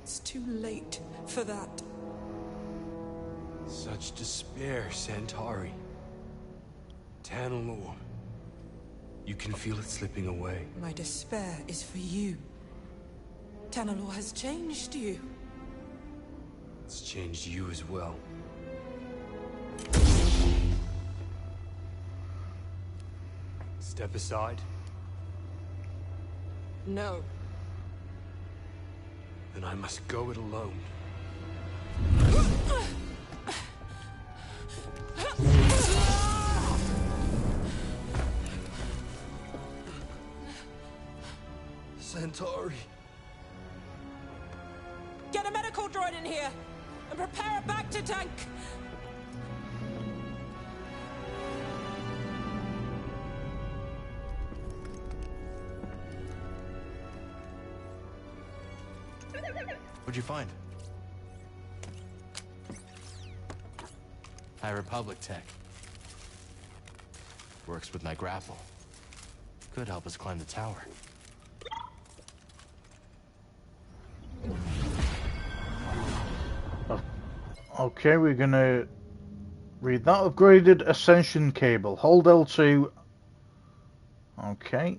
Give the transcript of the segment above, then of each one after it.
It's too late for that. Such despair, Centauri. Tanalor. You can feel it slipping away. My despair is for you. Tanalor has changed you. It's changed you as well. Step aside. No. Then I must go it alone. Centauri. Get a medical droid in here and prepare a back to tank. What'd you find? High Republic tech. Works with my grapple. Could help us climb the tower. Okay, we're gonna read that. Upgraded ascension cable. Hold L2. Okay.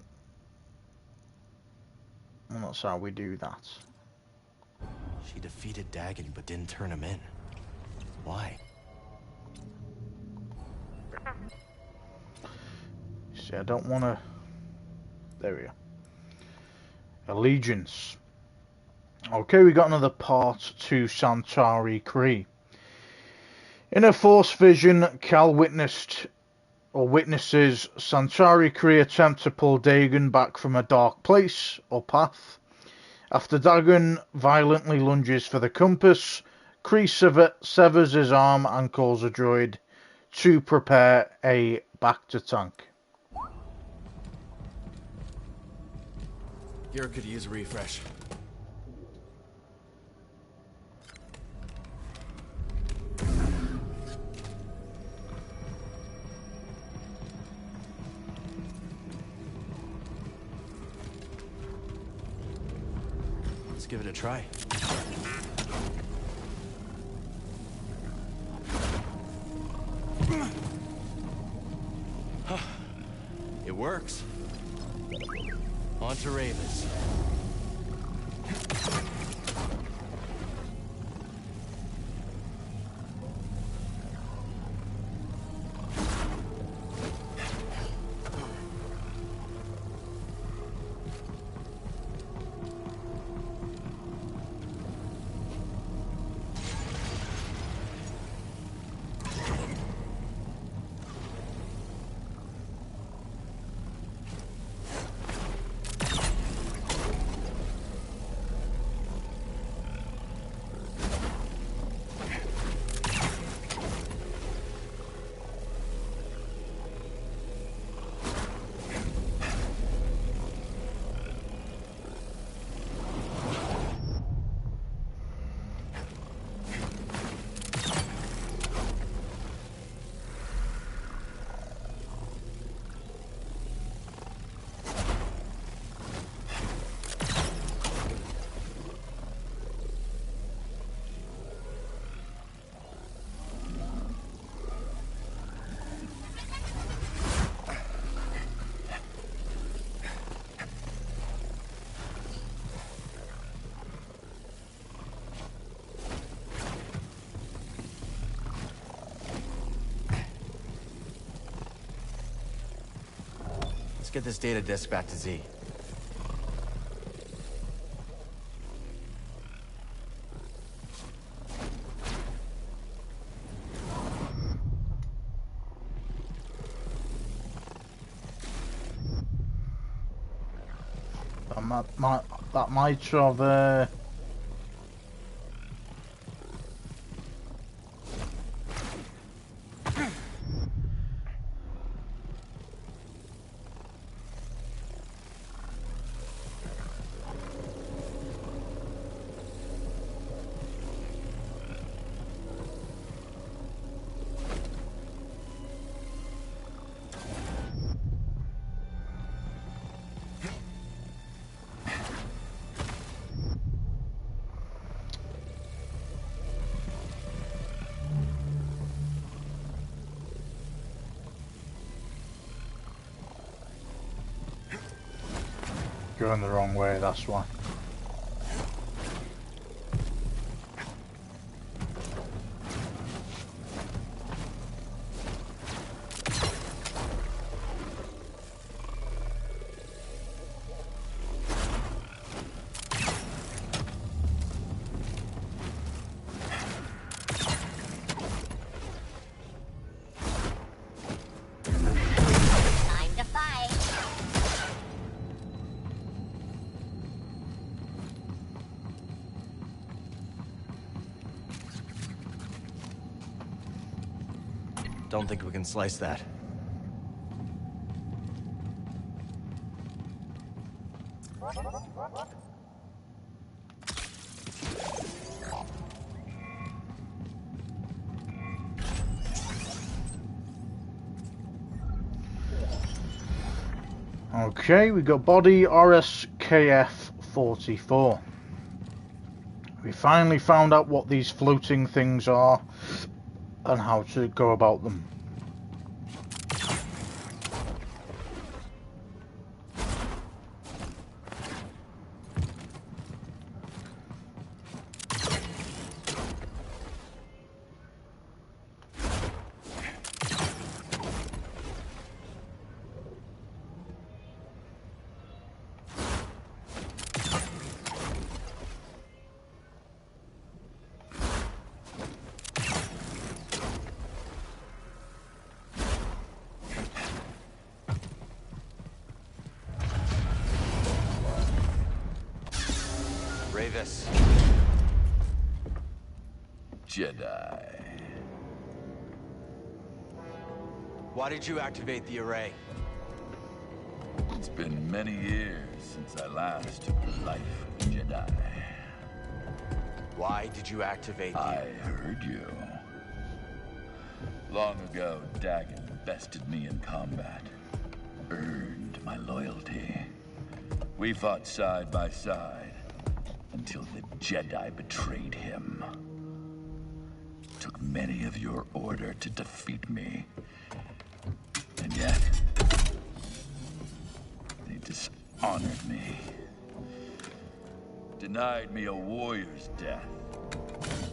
And that's how we do that. She defeated Dagon, but didn't turn him in. Why? See, I don't want to... There we go. Allegiance. Okay, we got another part to Centauri Cree. In a Force vision, Cal witnesses Centauri Cree attempt to pull Dagon back from a dark place or path. After Dagon violently lunges for the compass, Cree severs his arm and calls a droid to prepare a back-to-tank. Gear could use a refresh. Let's give it a try. It works. On to Ravens. Let's get this data disk back to Z. That might have... Going the wrong way, that's why. Don't think we can slice that. Okay, we got body RSKF-44. We finally found out what these floating things are and how to go about them. This. Jedi. Why did you activate the array? It's been many years since I last took the life of a Jedi. Why did you activate the... I heard you. Long ago, Dagon bested me in combat. Earned my loyalty. We fought side by side. Until the Jedi betrayed him. Took many of your order to defeat me. And yet, they dishonored me. Denied me a warrior's death.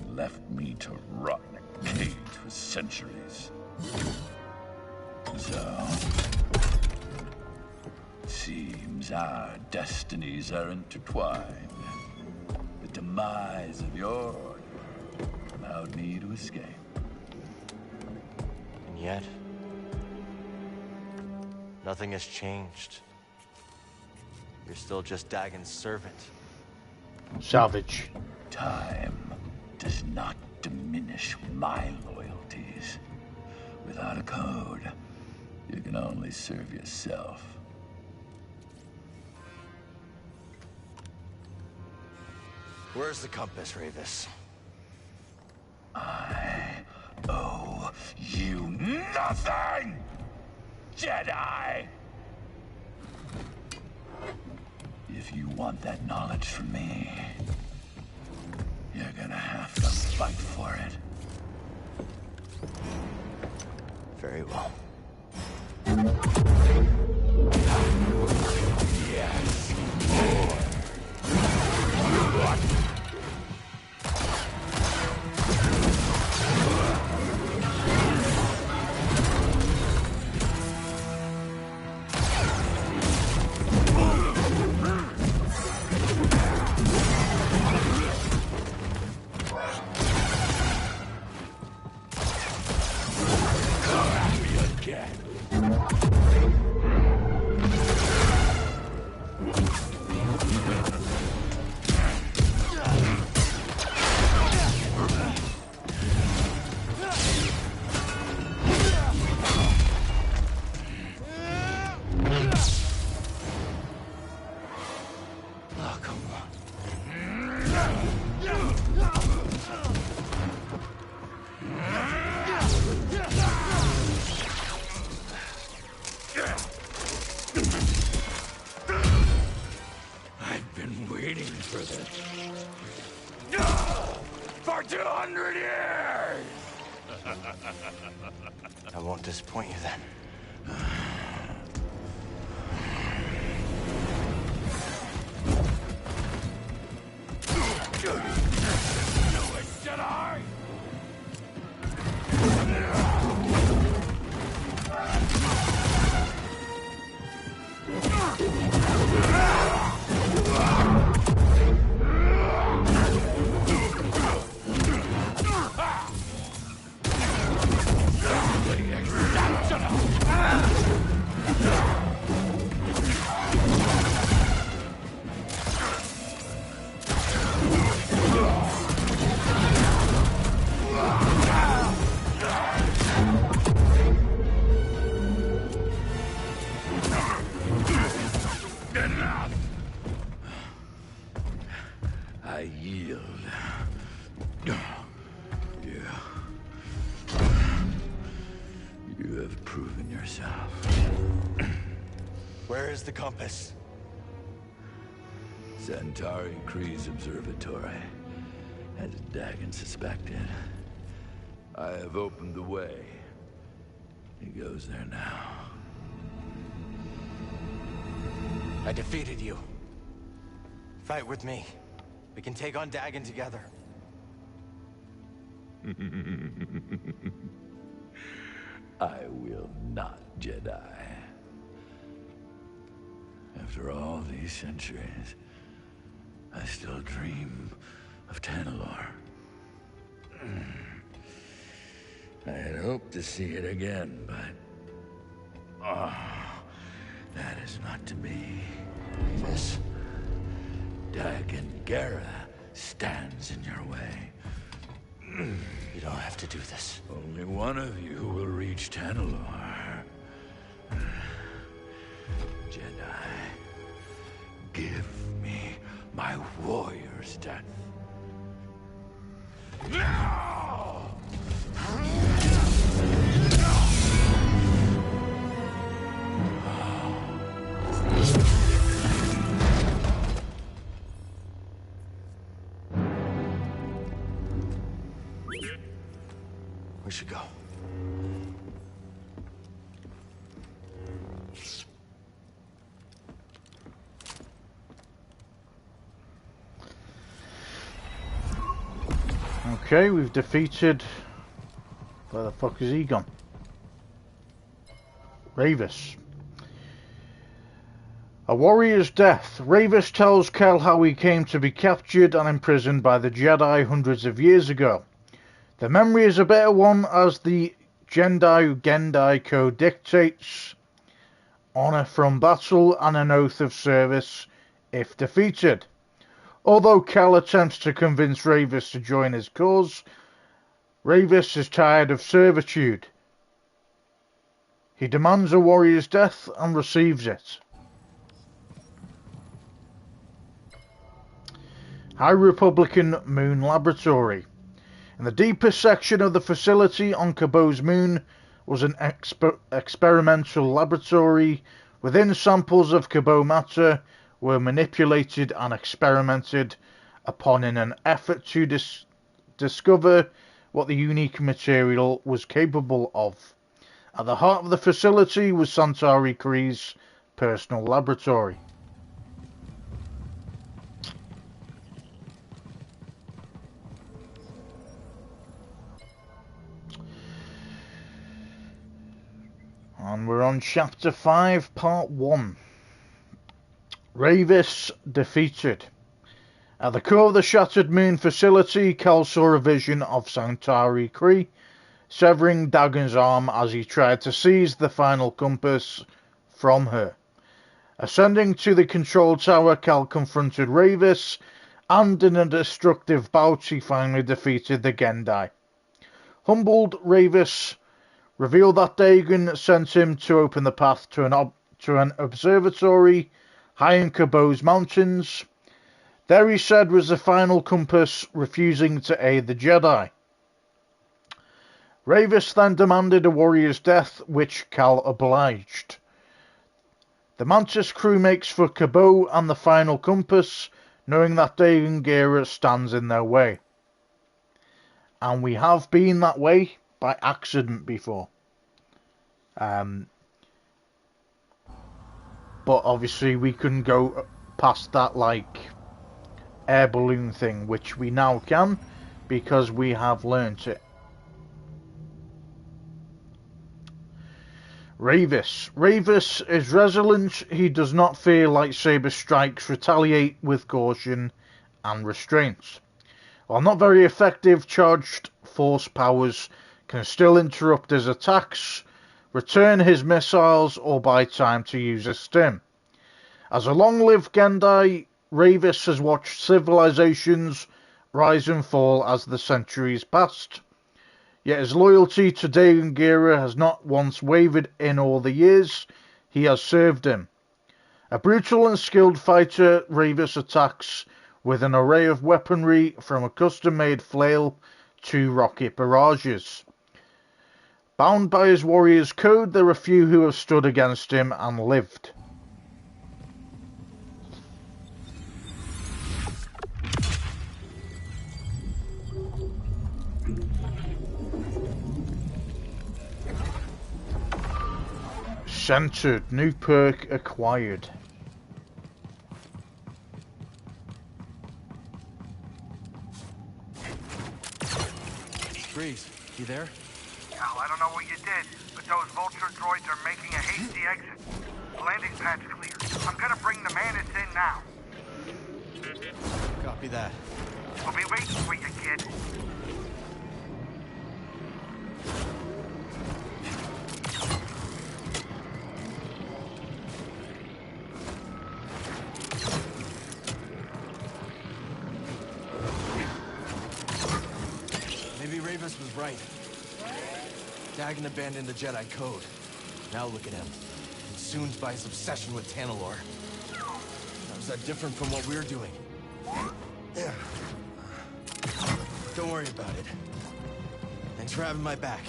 And left me to rot in a cage for centuries. So, it seems our destinies are intertwined. Demise of your order allowed me to escape. And yet, nothing has changed. You're still just Dagon's servant. Savage. Time does not diminish my loyalties. Without a code, you can only serve yourself. Where's the compass, Ravis? I owe you nothing, Jedi! If you want that knowledge from me, you're gonna have to fight for it. Very well. Yes. For 200 years! I won't disappoint you then. I yield. You have proven yourself. Where is the compass? Centauri Kree's observatory, as Dagon suspected. I have opened the way. He goes there now. I defeated you. Fight with me. We can take on Dagon together. I will not, Jedi. After all these centuries, I still dream of Tanalorr. I had hoped to see it again, but... that is not to be. This Dagon Gera stands in your way. You don't have to do this. Only one of you will reach Tanalorr. Jedi, give me my warrior's death. We should go. Okay, we've defeated... Where the fuck is he gone? Ravis. A warrior's death. Ravis tells Kel how he came to be captured and imprisoned by the Jedi hundreds of years ago. The memory is a better one, as the Gendai Code dictates: honour from battle and an oath of service if defeated. Although Kel attempts to convince Ravis to join his cause, Ravis is tired of servitude. He demands a warrior's death and receives it. High Republican Moon Laboratory. In the deepest section of the facility on Kabo's moon was an experimental laboratory. Within, samples of Kabo matter were manipulated and experimented upon in an effort to discover what the unique material was capable of. At the heart of the facility was Centauri Kree's personal laboratory. And we're on Chapter 5, Part 1. Ravis defeated. At the core of the Shattered Moon facility, Kel saw a vision of Centauri Kree severing Dagon's arm as he tried to seize the final compass from her. Ascending to the control tower, Kel confronted Ravis, and in a destructive bout he finally defeated the Gendai. Humbled, Ravis revealed that Dagon sent him to open the path to an observatory high in Kabo's mountains. There, he said, was the final compass, refusing to aid the Jedi. Ravis then demanded a warrior's death, which Kel obliged. The Mantis crew makes for Kabo and the final compass, knowing that Dagon Gera stands in their way. And we have been that way by accident before. But obviously we couldn't go past that, like, air balloon thing, which we now can because we have learnt it. Ravis is resilient. He does not fear lightsaber strikes, retaliate with caution and restraint. While not very effective, charged force powers can still interrupt his attacks, return his missiles, or buy time to use a stim. As a long-lived Gendai, Ravis has watched civilizations rise and fall as the centuries passed. Yet his loyalty to Dagon Gera has not once wavered in all the years he has served him. A brutal and skilled fighter, Ravis attacks with an array of weaponry from a custom-made flail to rocket barrages. Bound by his warrior's code, there are few who have stood against him and lived. Centered, new perk acquired. Breeze, you there? Cal, I don't know what you did, but those vulture droids are making a hasty exit. The landing pad's clear. I'm gonna bring the Mantis in now. Copy that. I'll be waiting for you, kid. Maybe Ravis was right. Dagon abandoned the Jedi code. Now look at him. Consumed by his obsession with Tanalorr. How is that different from what we're doing? Don't worry about it. Thanks for having my back.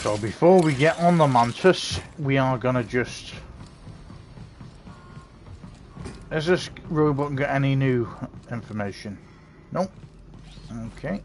So before we get on the Mantis, we are gonna just... Has this robot got any new information? Nope. Okay.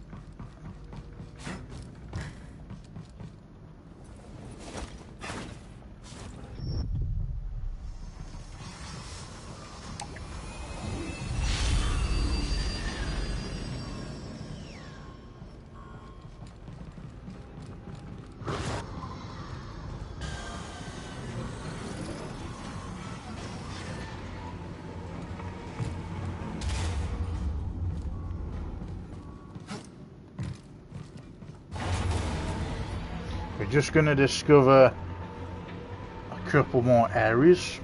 We're just going to discover a couple more areas.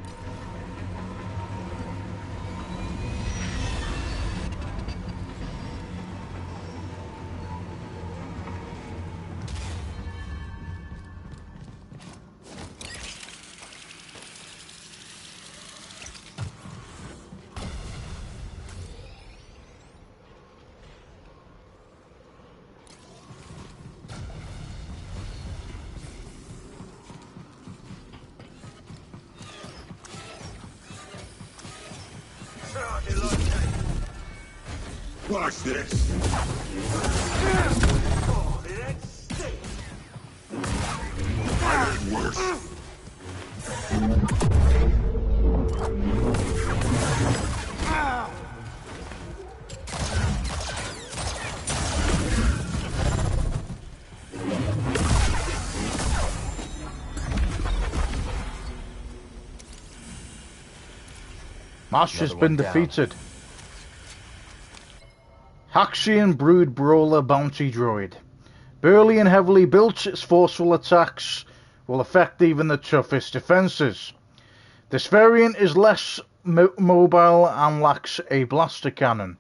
Watch this. Oh, that stinks. I did worse. Master's been defeated. Haxian Brood Brawler Bounty Droid. Burly and heavily built, its forceful attacks will affect even the toughest defences. This variant is less mobile and lacks a blaster cannon.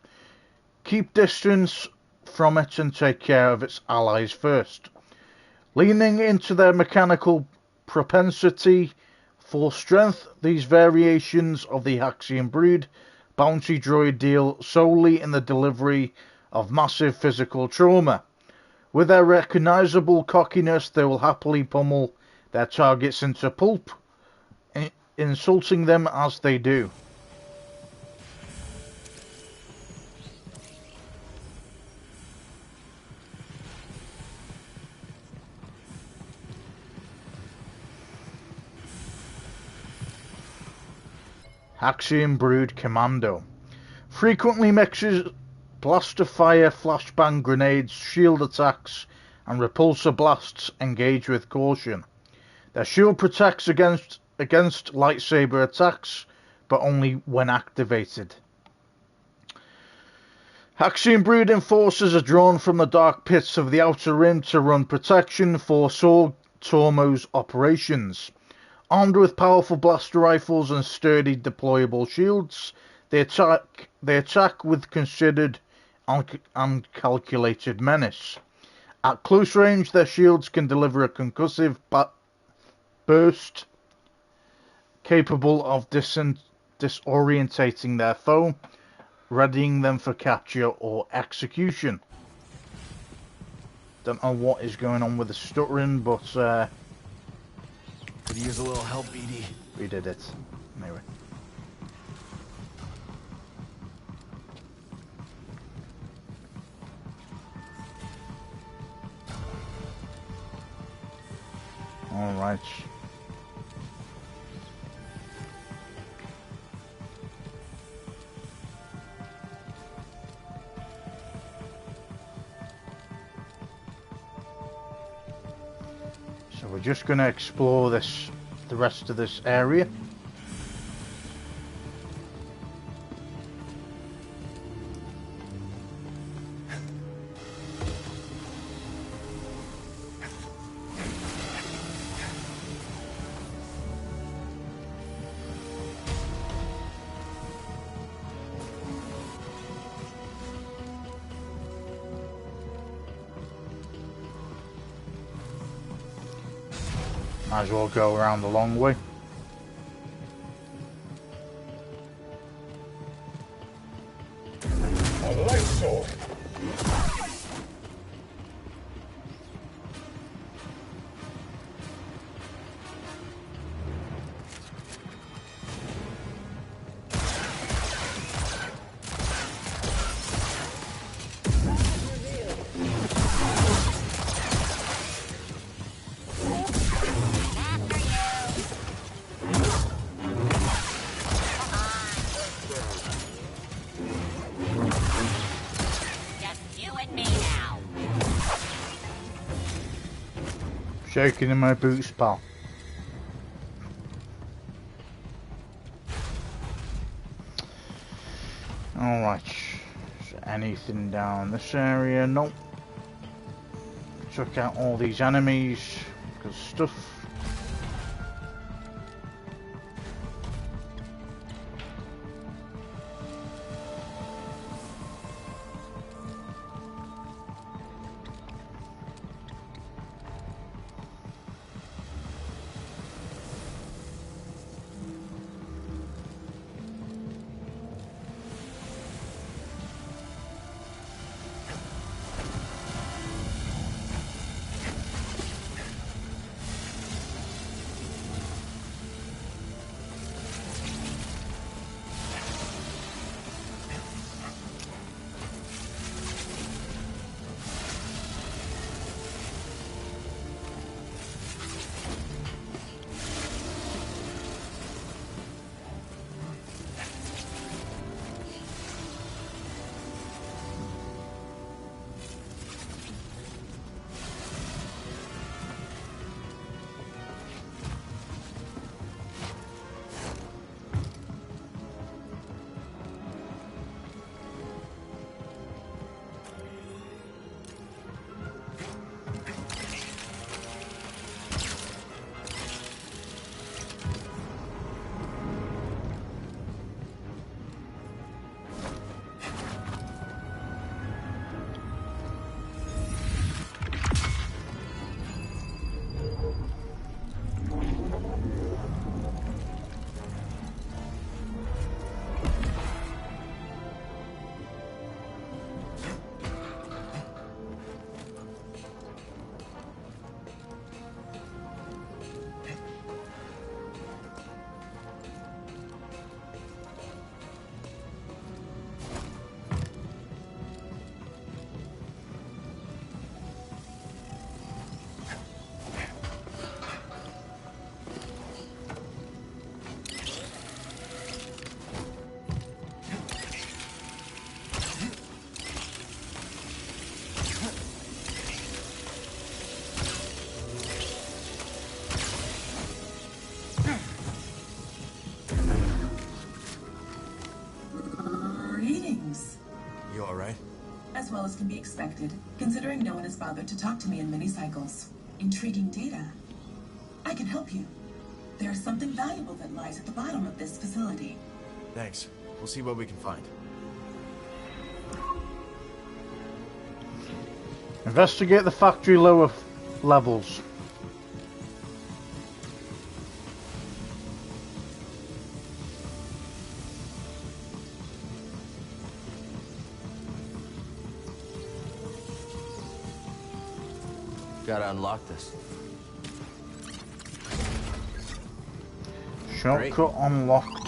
Keep distance from it and take care of its allies first. Leaning into their mechanical propensity, For strength, these variations of the Haxian Brood bounty droid deal solely in the delivery of massive physical trauma. With their recognizable cockiness, they will happily pummel their targets into pulp, insulting them as they do. Haxian Brood Commando frequently mixes blaster fire, flashbang grenades, shield attacks, and repulsor blasts. Engage with caution. Their shield protects against lightsaber attacks, but only when activated. Haxian Brood enforcers are drawn from the dark pits of the Outer Rim to run protection for Saw Tormo's operations. Armed with powerful blaster rifles and sturdy deployable shields, they attack with considered and calculated menace. At close range, their shields can deliver a concussive burst capable of disorientating their foe, readying them for capture or execution. Don't know what is going on with the stuttering, but could use a little help, BD. We did it. Anyway. Alright. So we're just going to explore the rest of this area. Might as well go around the long way. A light sword. Shaking in my boots, pal. Alright. Is there anything down this area? Nope. Took out all these enemies. Good stuff. well as can be expected, considering no one has bothered to talk to me in many cycles. Intriguing data. I can help you. There's something valuable that lies at the bottom of this facility. Thanks. We'll see what we can find. Investigate the factory lower levels. Gotta unlock this. Shortcut unlocked.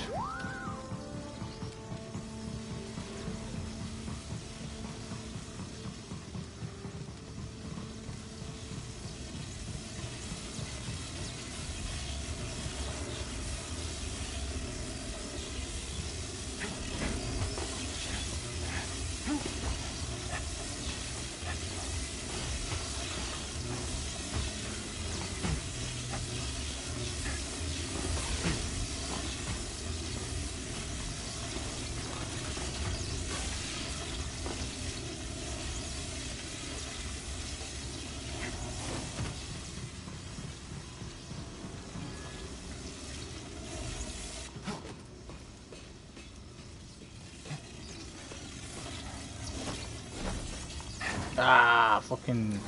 Ah, fucking...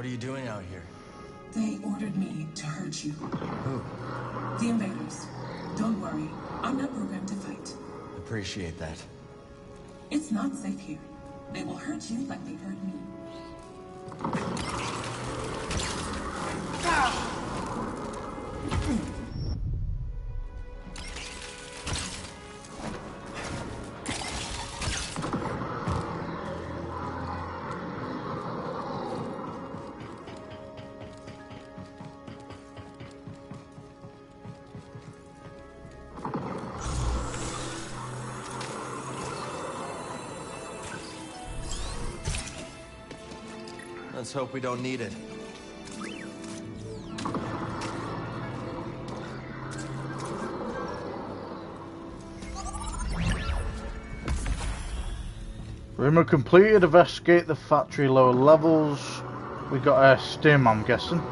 What are you doing out here? They ordered me to hurt you. Who? The invaders. Don't worry, I'm not programmed to fight. Appreciate that. It's not safe here. They will hurt you like they hurt me. Let's hope we don't need it. Rumor completed. Investigate the factory lower levels. We got a stim, I'm guessing.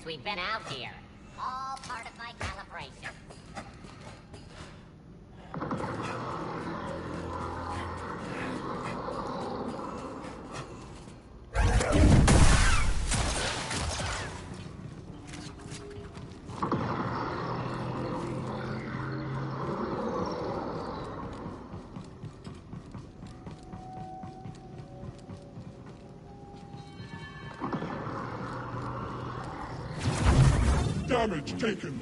we've been out here. All part of my calibration. Damage taken.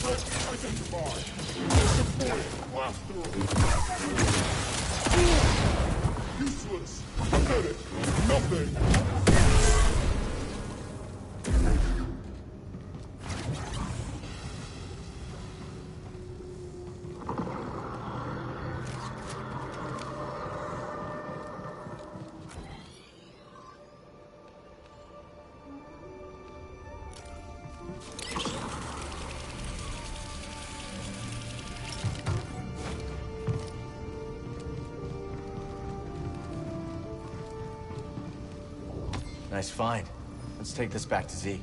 Threat identified. Deploy blaster. Useless. Pathetic. Nothing. Nice find. Let's take this back to Z.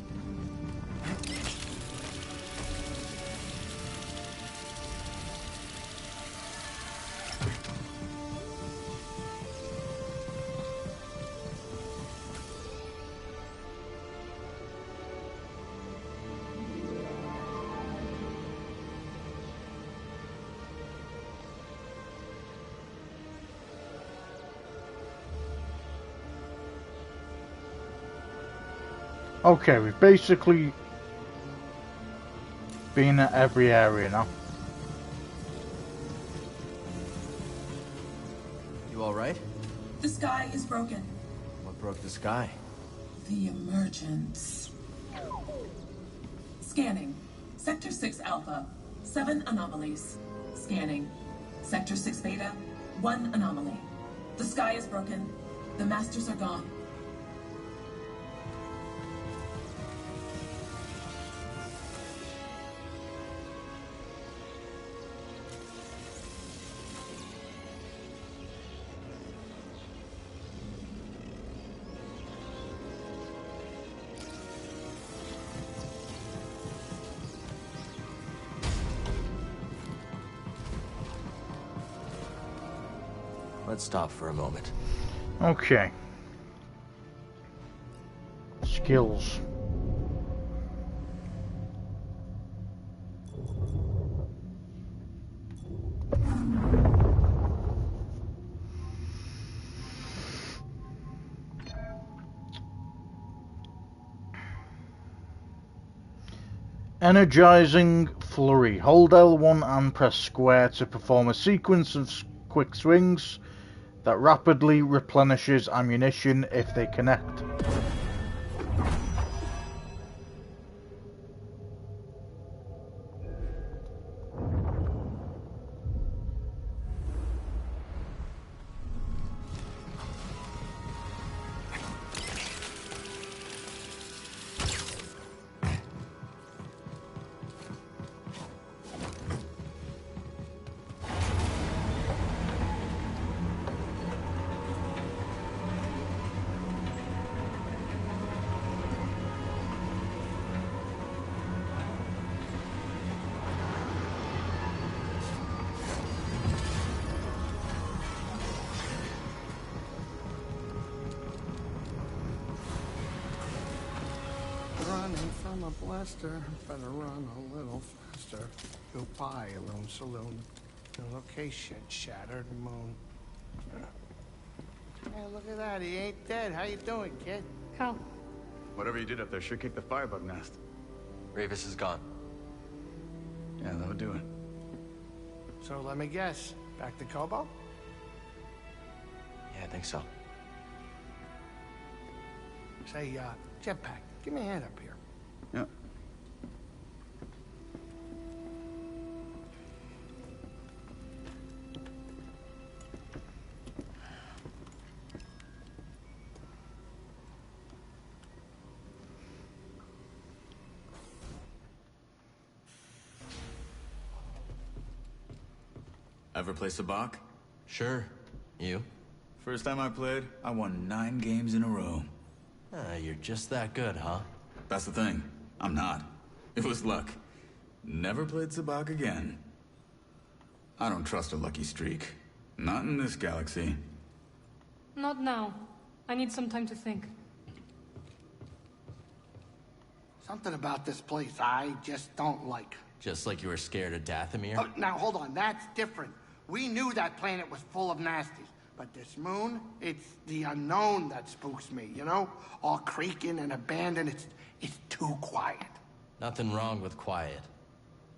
Okay, we've basically been at every area now. You alright? The sky is broken. What broke the sky? The emergence. Scanning. Sector 6 Alpha. 7 anomalies. Scanning. Sector 6 Beta. 1 anomaly. The sky is broken. The masters are gone. Let's stop for a moment. Okay. Skills. Energizing Flurry. Hold L1 and press square to perform a sequence of quick swings that rapidly replenishes ammunition if they connect. From a blaster, better run a little faster. Goodbye, Alone Saloon. The location, Shattered Moon. Hey, look at that. He ain't dead. How you doing, kid? Cal. Whatever you did up there sure kicked the firebug nest. Ravis is gone. Yeah, that'll do it. So let me guess. Back to Kobo? Yeah, I think so. Say, Jetpack, give me a hand up here. Yeah. Ever play Sabacc? Sure. You? First time I played, I won 9 games in a row. You're just that good, huh? That's the thing. I'm not. It was luck. Never played Sabak again. I don't trust a lucky streak. Not in this galaxy. Not now. I need some time to think. Something about this place I just don't like. Just like you were scared of Dathomir? Oh, now, hold on. That's different. We knew that planet was full of nasties. But this moon, it's the unknown that spooks me, you know? All creaking and abandoned. It's too quiet. Nothing wrong with quiet.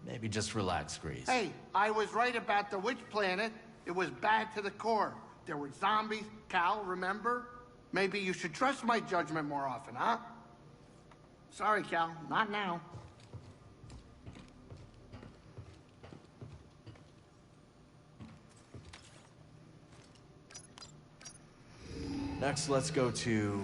Maybe just relax, Grease. Hey, I was right about the witch planet. It was bad to the core. There were zombies. Cal, remember? Maybe you should trust my judgment more often, huh? Sorry, Cal. Not now. Next, let's go to...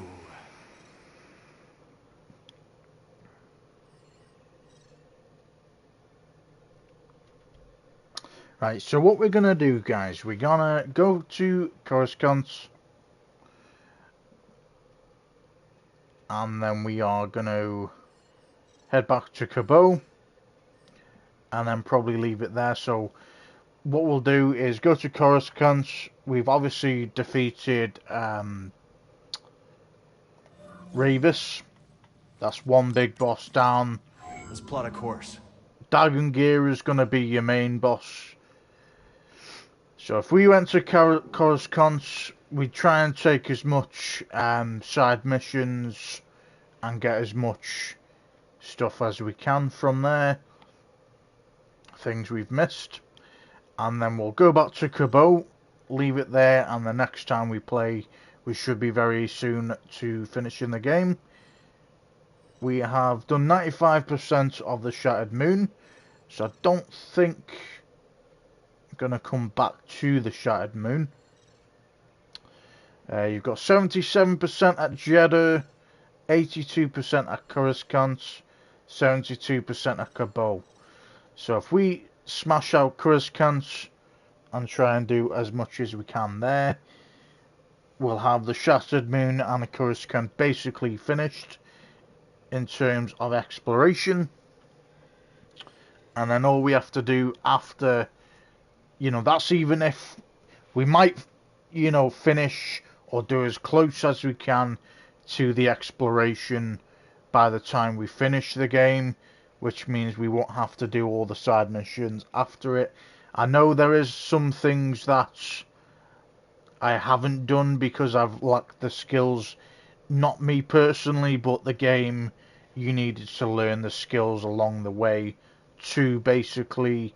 Right, so what we're going to do, guys, we're going to go to Coruscant. And then we are going to head back to Cabo. And then probably leave it there. So what we'll do is go to Coruscant. We've obviously defeated Ravis. That's one big boss down. Let's plot a course. Dagon Gear is going to be your main boss. So if we went to Coruscant, we'd try and take as much side missions and get as much stuff as we can from there. Things we've missed. And then we'll go back to Cabo, leave it there, and the next time we play, we should be very soon to finishing the game. We have done 95% of the Shattered Moon, so I don't think I'm going to come back to the Shattered Moon. You've got 77% at Jedi, 82% at Coruscant, 72% at Cabo. So if we smash out Coruscant and try and do as much as we can there, we'll have the Shattered Moon and the Coruscant basically finished in terms of exploration. And then all we have to do after, you know, that's even if we might, you know, finish or do as close as we can to the exploration by the time we finish the game, which means we won't have to do all the side missions after it. I know there is some things that I haven't done because I've lacked the skills. Not me personally, but the game, you needed to learn the skills along the way to basically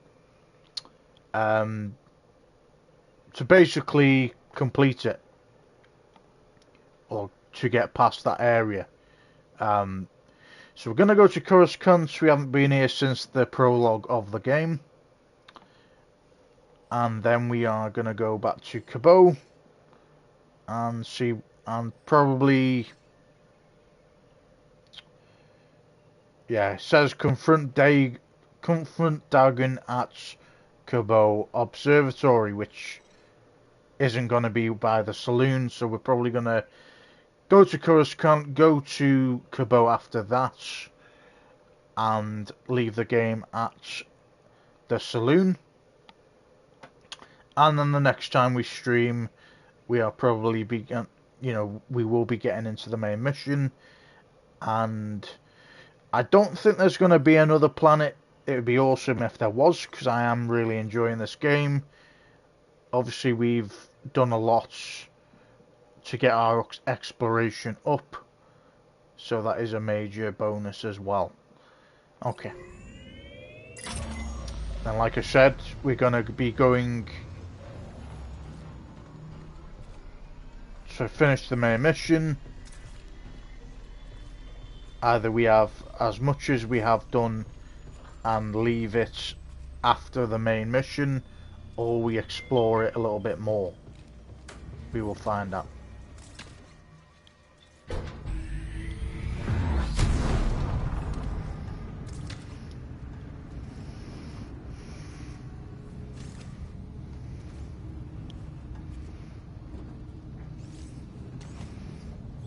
complete it, or to get past that area. So we're going to go to Coruscant. We haven't been here since the prologue of the game. And then we are going to go back to Cabo and see, and probably, yeah, it says confront Dagon at Cabo Observatory, which isn't going to be by the saloon, so we're probably going to go to Coruscant, go to Cabo after that, and leave the game at the saloon. And then the next time we stream, we are probably we will be getting into the main mission. And I don't think there's going to be another planet. It would be awesome if there was, because I am really enjoying this game. Obviously, we've done a lot to get our exploration up, so that is a major bonus as well. Okay. And like I said, we're going to be going to finish the main mission. Either we have as much as we have done and leave it after the main mission, or we explore it a little bit more. We will find out.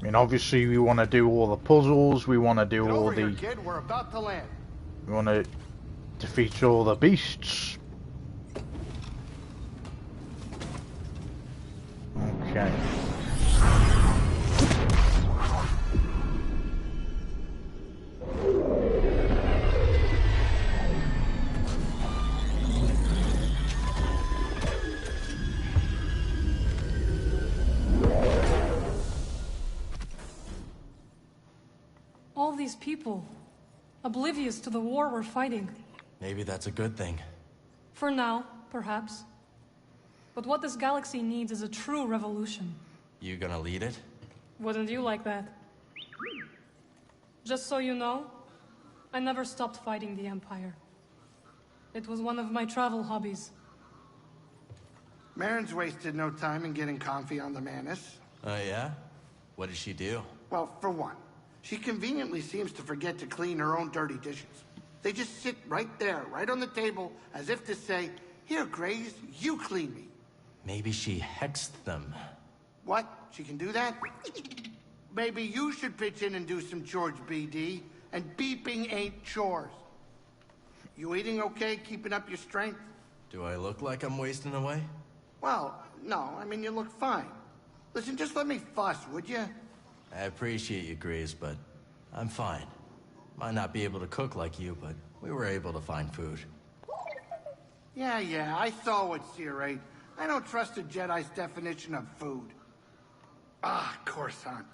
mean, obviously we want to do all the puzzles, we want to do Get all over here, the... kid. We're about to land. We want to defeat all the beasts. Okay. All these people, oblivious to the war we're fighting. Maybe that's a good thing. For now, perhaps. But what this galaxy needs is a true revolution. You gonna lead it? Wouldn't you like that? Just so you know, I never stopped fighting the Empire. It was one of my travel hobbies. Marin's wasted no time in getting comfy on the Manus. Oh, yeah? What did she do? Well, for one, she conveniently seems to forget to clean her own dirty dishes. They just sit right there, right on the table, as if to say, "Here, Grace, you clean me." Maybe she hexed them. What? She can do that? Maybe you should pitch in and do some chores, BD. And beeping ain't chores. You eating okay? Keeping up your strength? Do I look like I'm wasting away? Well, no. I mean, you look fine. Listen, just let me fuss, would you? I appreciate you, Grease, but I'm fine. Might not be able to cook like you, but we were able to find food. Yeah, I saw what Seer ate. I don't trust a Jedi's definition of food. Ah, Coruscant.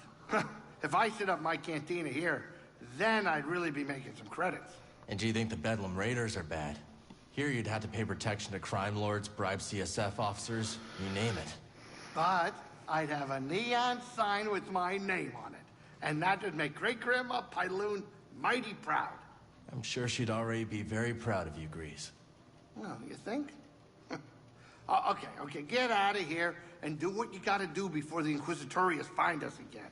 If I set up my cantina here, then I'd really be making some credits. And do you think the Bedlam Raiders are bad? Here you'd have to pay protection to crime lords, bribe CSF officers, you name it. But I'd have a neon sign with my name on it. And that would make Great-Grandma Pyloon mighty proud. I'm sure she'd already be very proud of you, Grease. Well, you think? Okay, get out of here and do what you gotta do before the Inquisitorius find us again.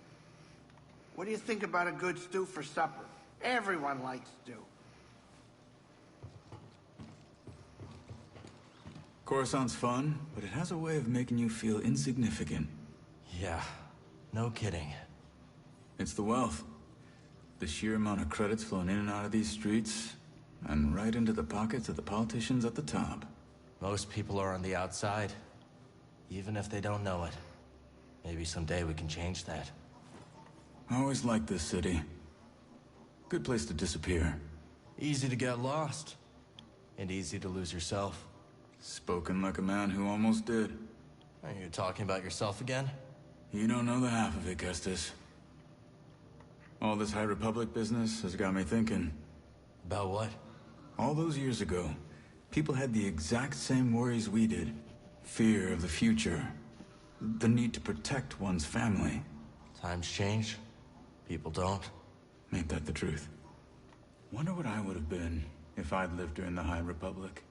What do you think about a good stew for supper? Everyone likes stew. Coruscant's fun, but it has a way of making you feel insignificant. Yeah, no kidding. It's the wealth. The sheer amount of credits flowing in and out of these streets, and right into the pockets of the politicians at the top. Most people are on the outside, even if they don't know it. Maybe someday we can change that. I always liked this city. Good place to disappear. Easy to get lost, and easy to lose yourself. Spoken like a man who almost did. Are you talking about yourself again? You don't know the half of it, Kestis. All this High Republic business has got me thinking. About what? All those years ago, people had the exact same worries we did. Fear of the future. The need to protect one's family. Times change. People don't. Ain't that the truth? Wonder what I would have been if I'd lived during the High Republic.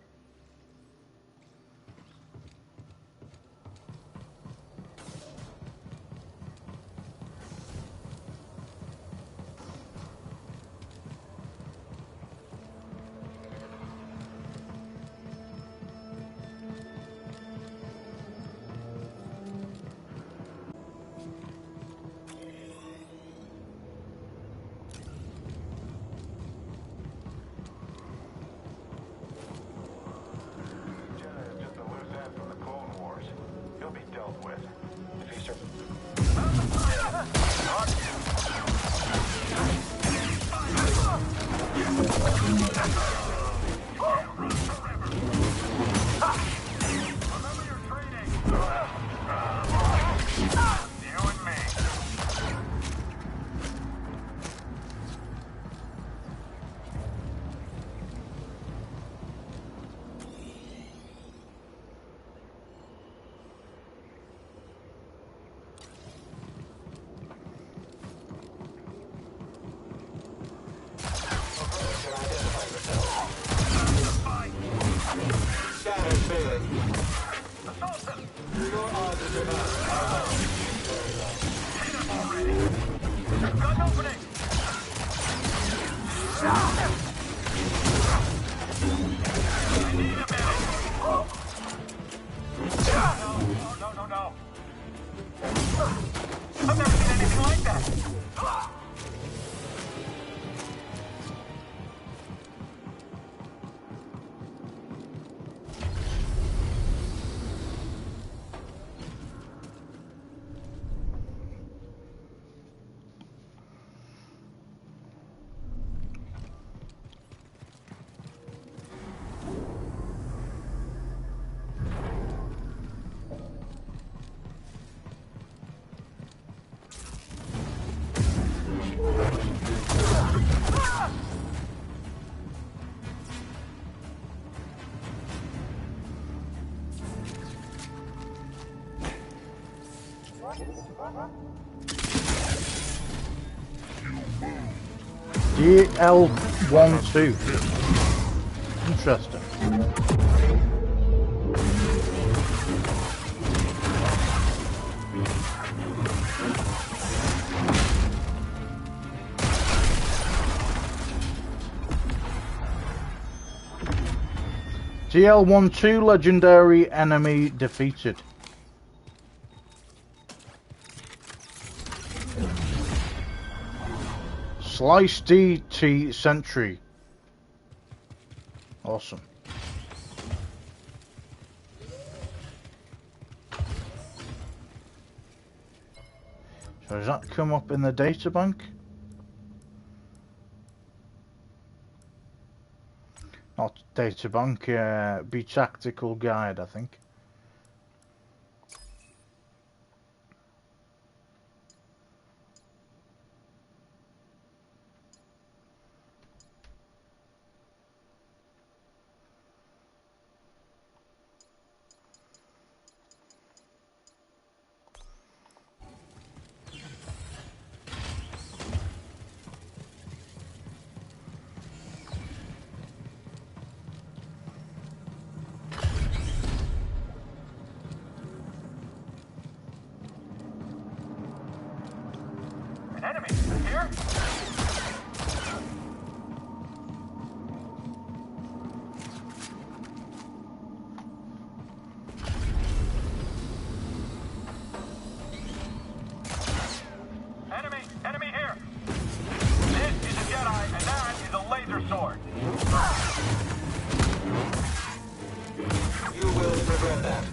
I've never seen anything like that. DL12. Interesting. DL12 legendary enemy defeated. Slice DT Sentry. Awesome. So does that come up in the data bank? Not data bank, be tactical guide, I think. An enemy here? Enemy here! This is a Jedi, and that is a laser sword. You will regret that.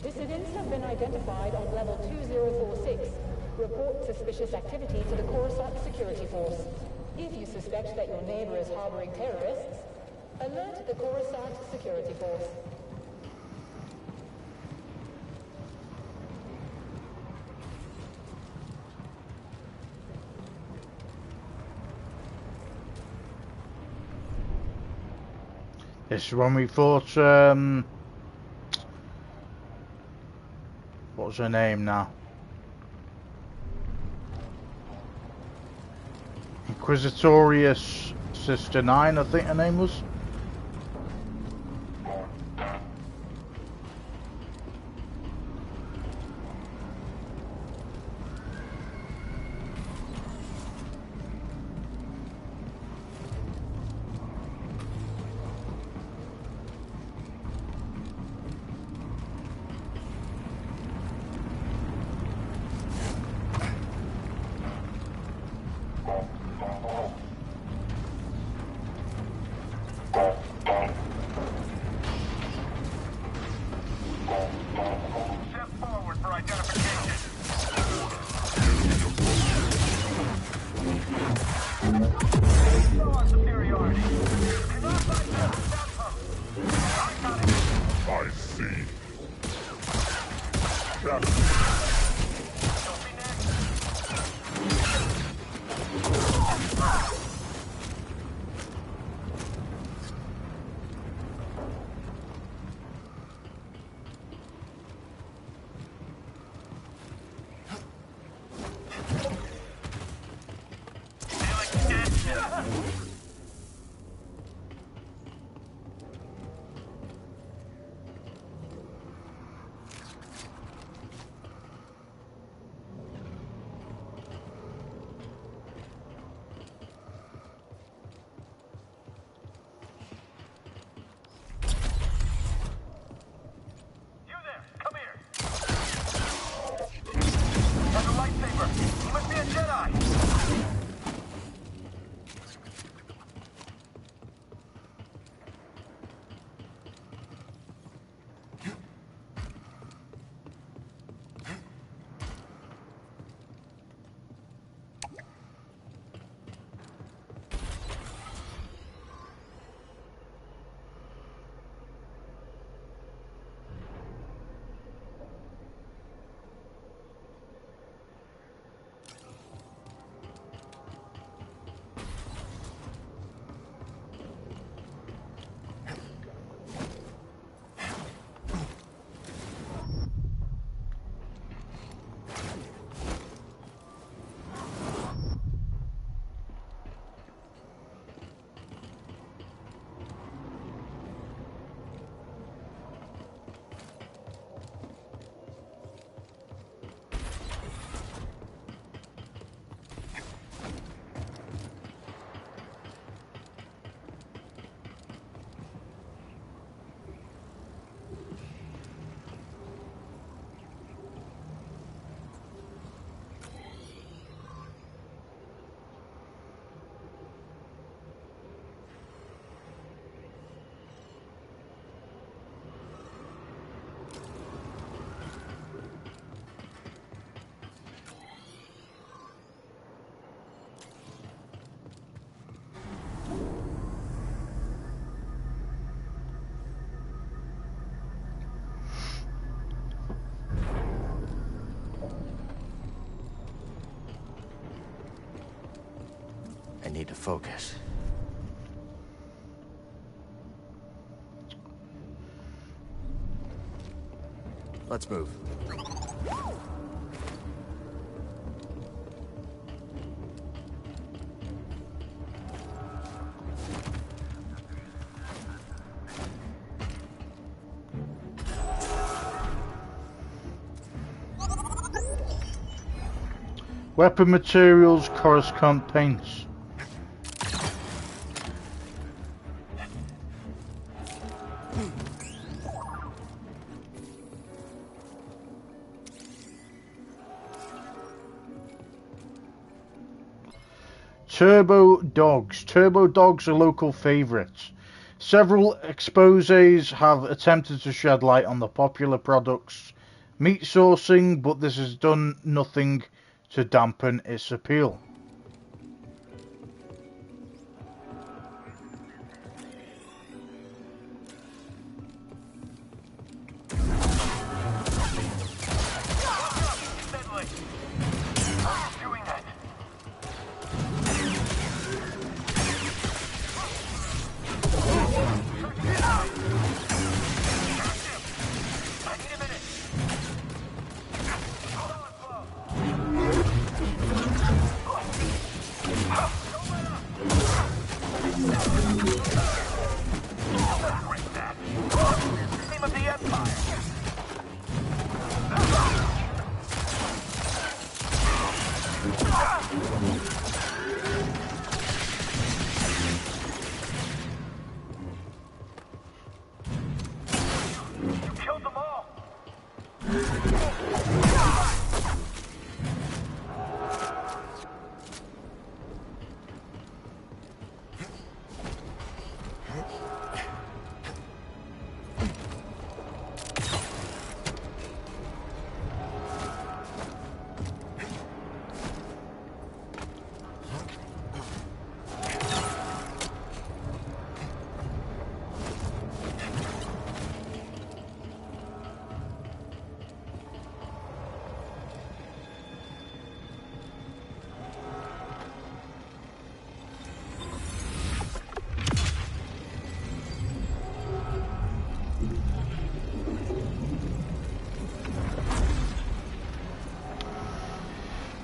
Dissidents have been identified on level 2046. Report suspicious activity to the Coruscant Security Force. If you suspect that your neighbor is harboring terrorists, alert the Coruscant Security Force. This is when we fought, what's her name now? Inquisitorius Sister 9, I think her name was. I see. He must be a Jedi! I need to focus. Let's move. Weapon materials, Coruscant paints. Turbo dogs. Turbo dogs are local favourites. Several exposés have attempted to shed light on the popular product's meat sourcing, but this has done nothing to dampen its appeal.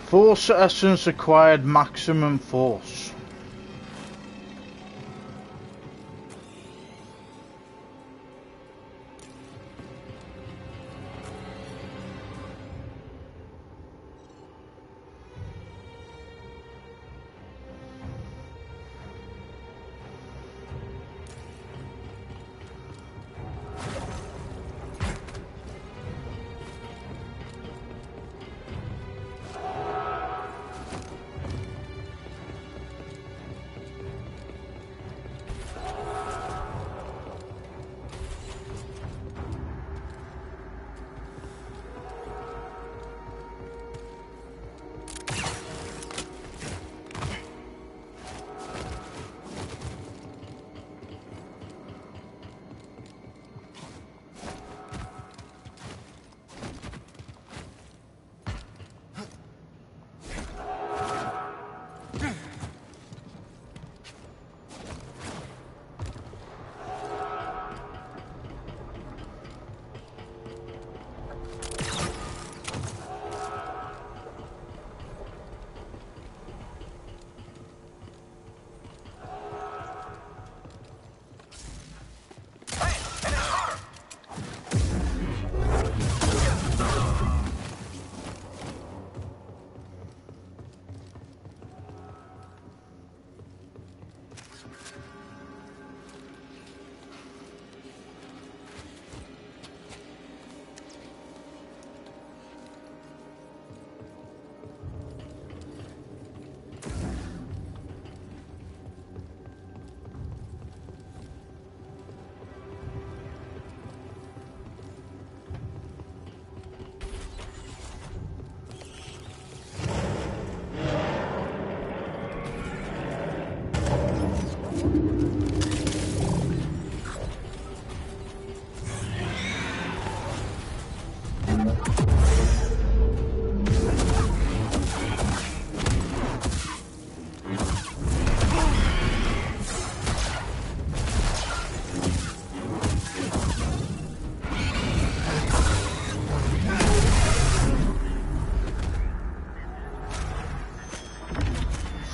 Force essence acquired maximum force.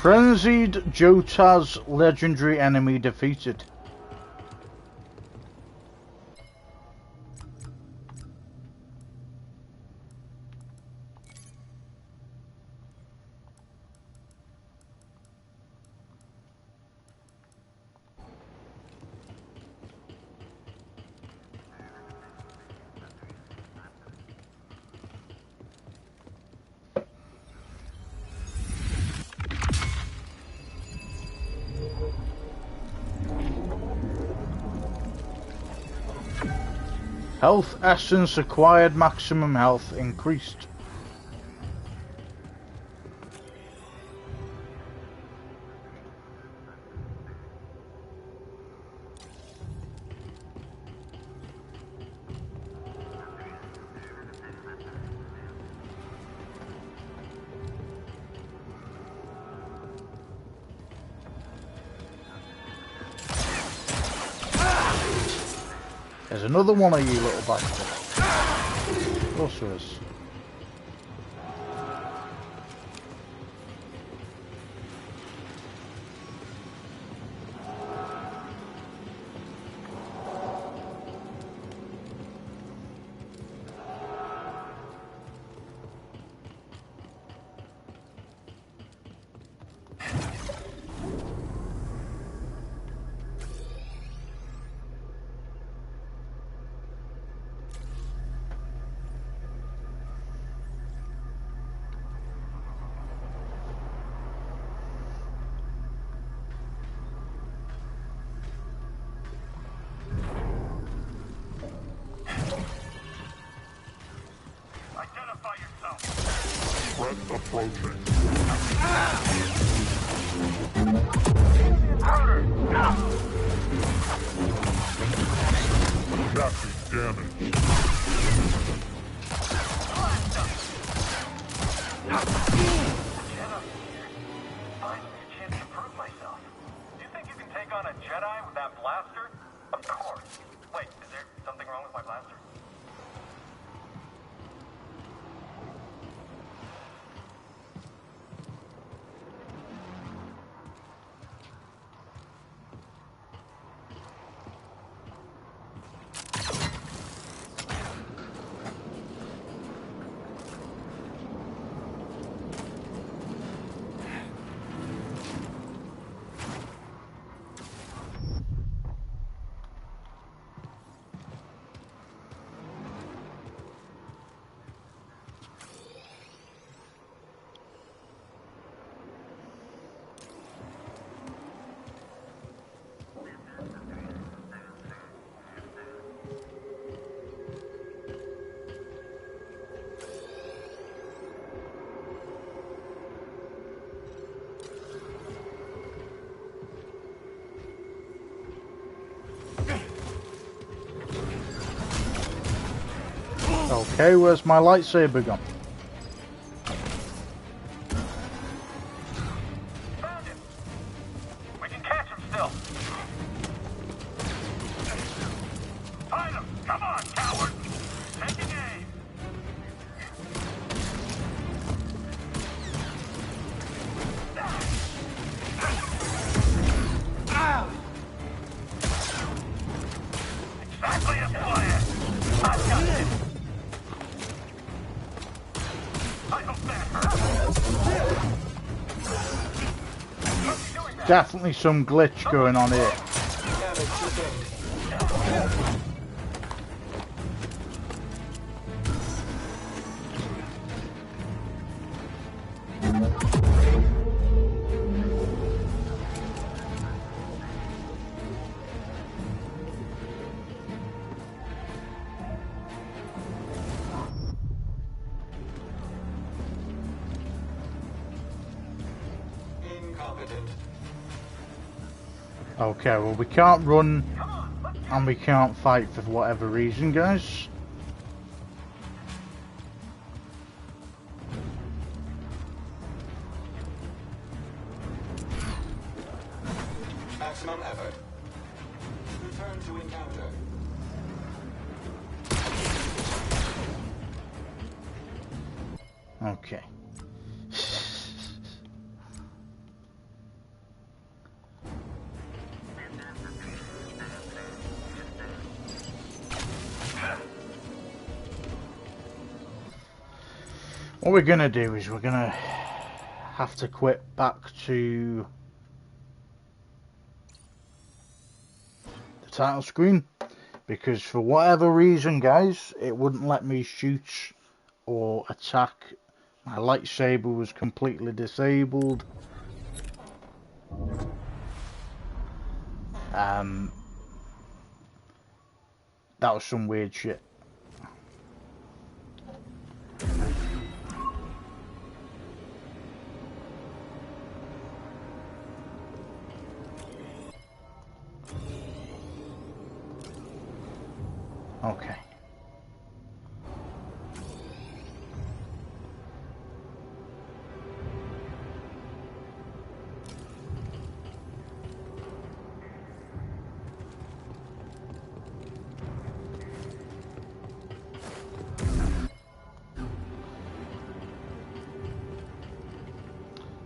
Frenzied Jotaz legendary enemy defeated. Health essence acquired maximum health increased. There's another one of you little bastards. Of course there is. Approaching. Chassis damage. Finally a chance to prove myself. Do you think you can take on a Jedi with that blaster? Of course. Wait, is there something wrong with my blaster? Okay, where's my lightsaber gone? Found him. We can catch him still. Find him. Come on, coward. Taking aim. Exactly as planned. I got it. I hope that hurt. Definitely some glitch going on here. Okay, well we can't run and we can't fight for whatever reason, guys. Maximum effort. Return to encounter. Okay. What we're gonna do is we're gonna have to quit back to the title screen, because for whatever reason, guys, it wouldn't let me shoot or attack. My lightsaber was completely disabled. That was some weird shit. Okay.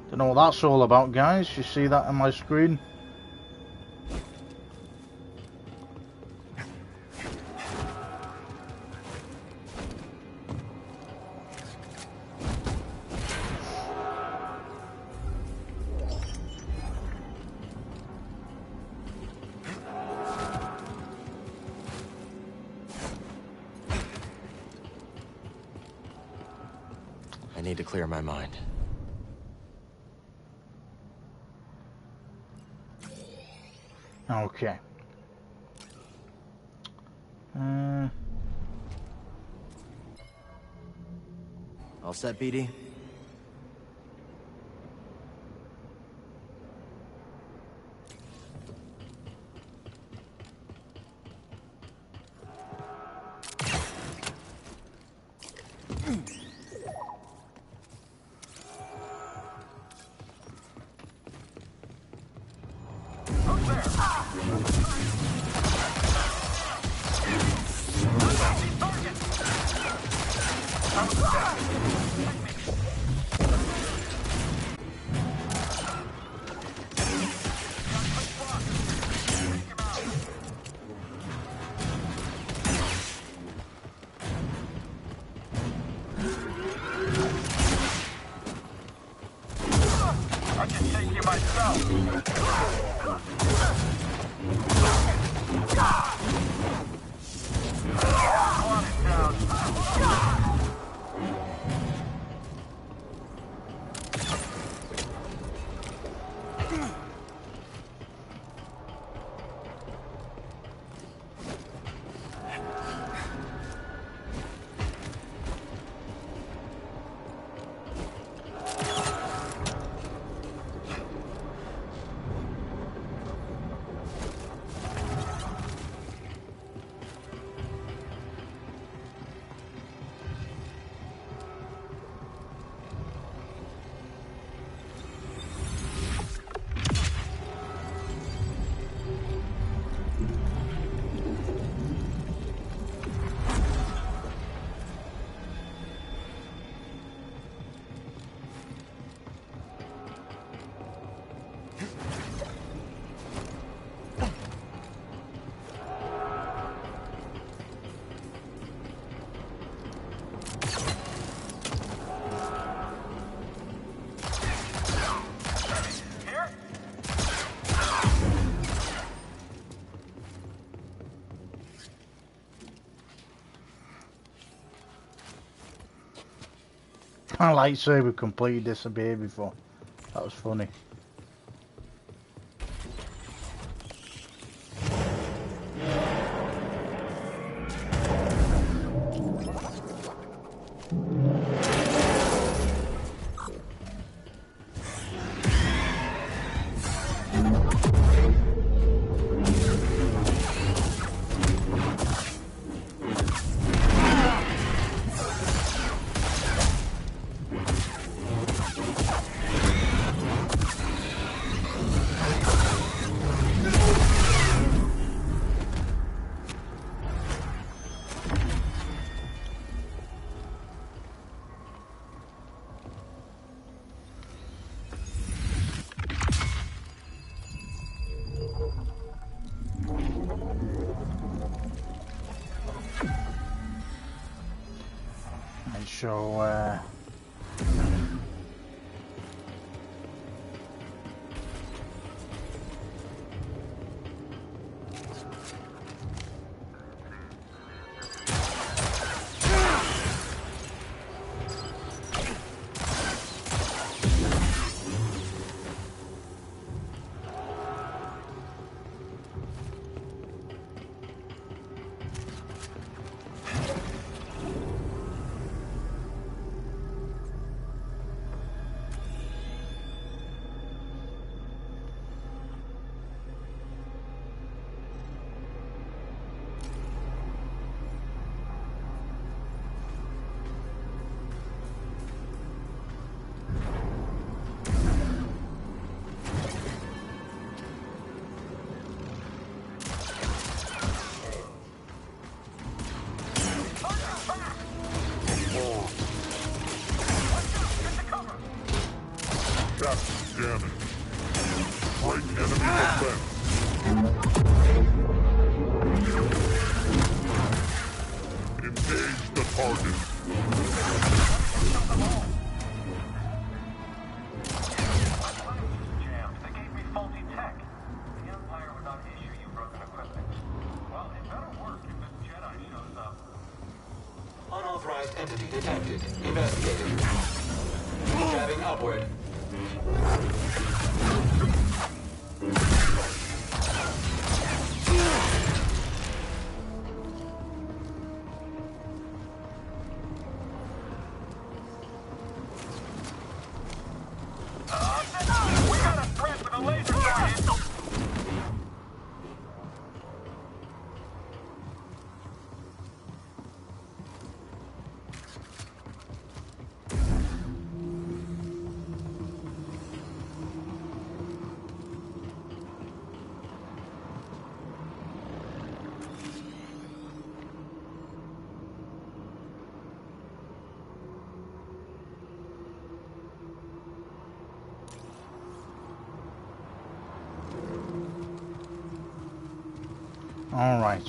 Don't know what that's all about, guys. You see that on my screen? I need to clear my mind. Okay. All set, BD? I can take you myself. My lightsaber completely disappeared before. That was funny. So, Unauthorized entity detected. Investigating. Jabbing upward. We got a threat with a laser target! alright.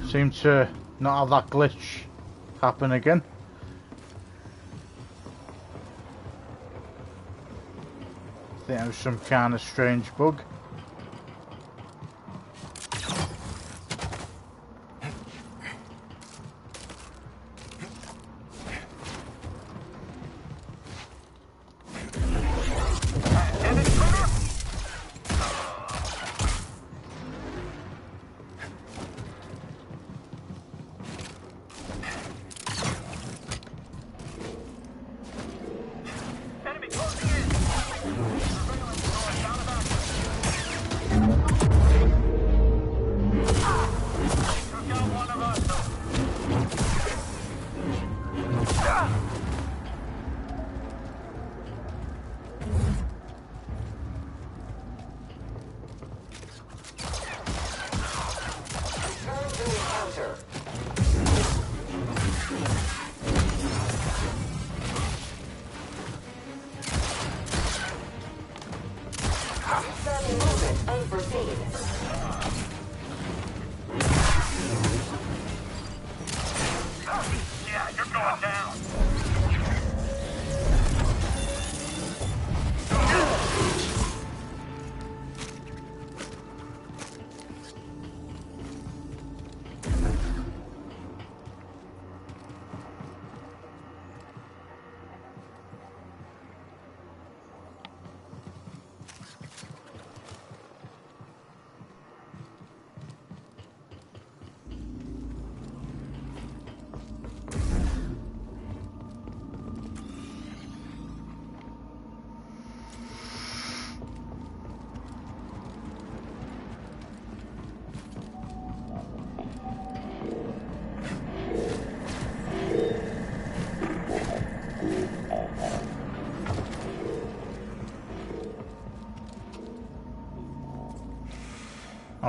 Seem to not have that glitch happen again. I think it was some kind of strange bug.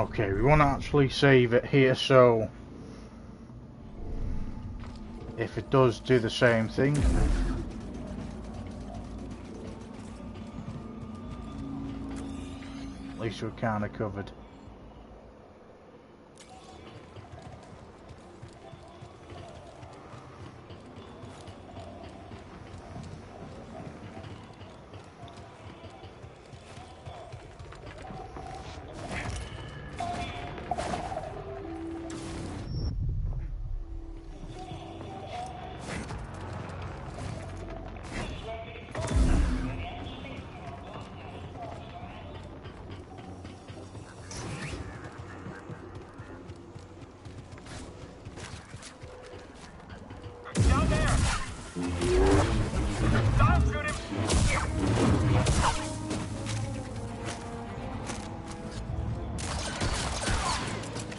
Okay, we want to actually save it here, so if it does do the same thing. At least we're kind of covered.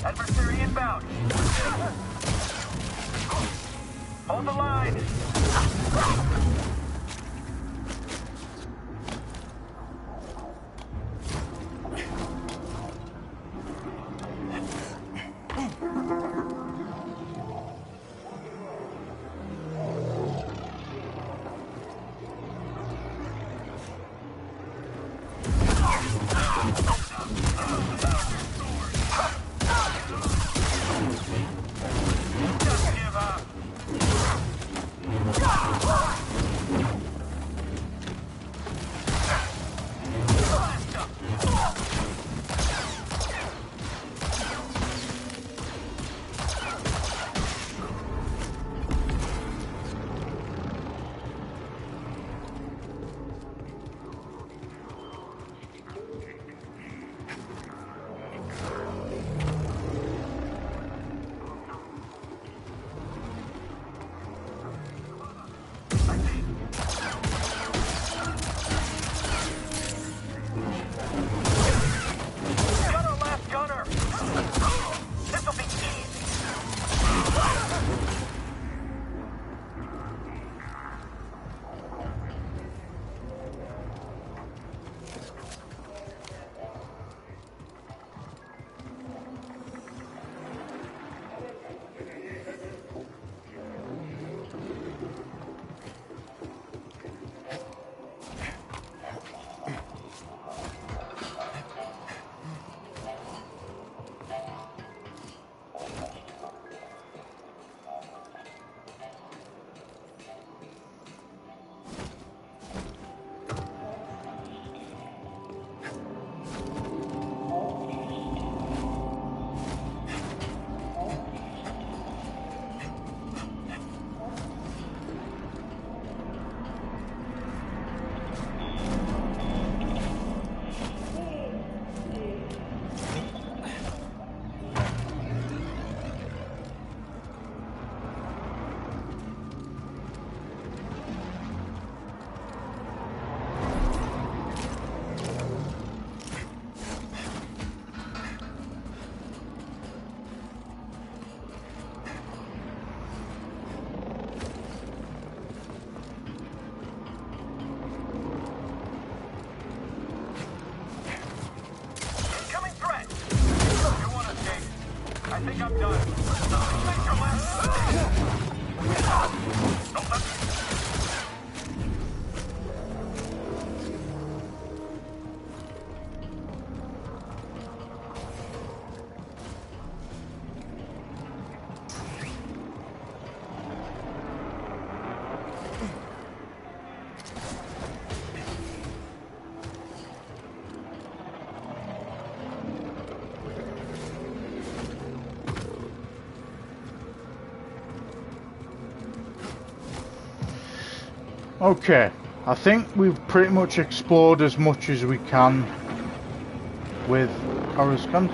Adversary inbound. Hold the line. Okay, I think we've pretty much explored as much as we can with Coruscant.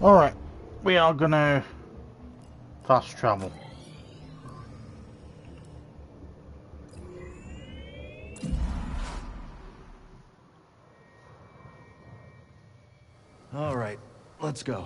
Alright, we are gonna fast travel. Alright, let's go.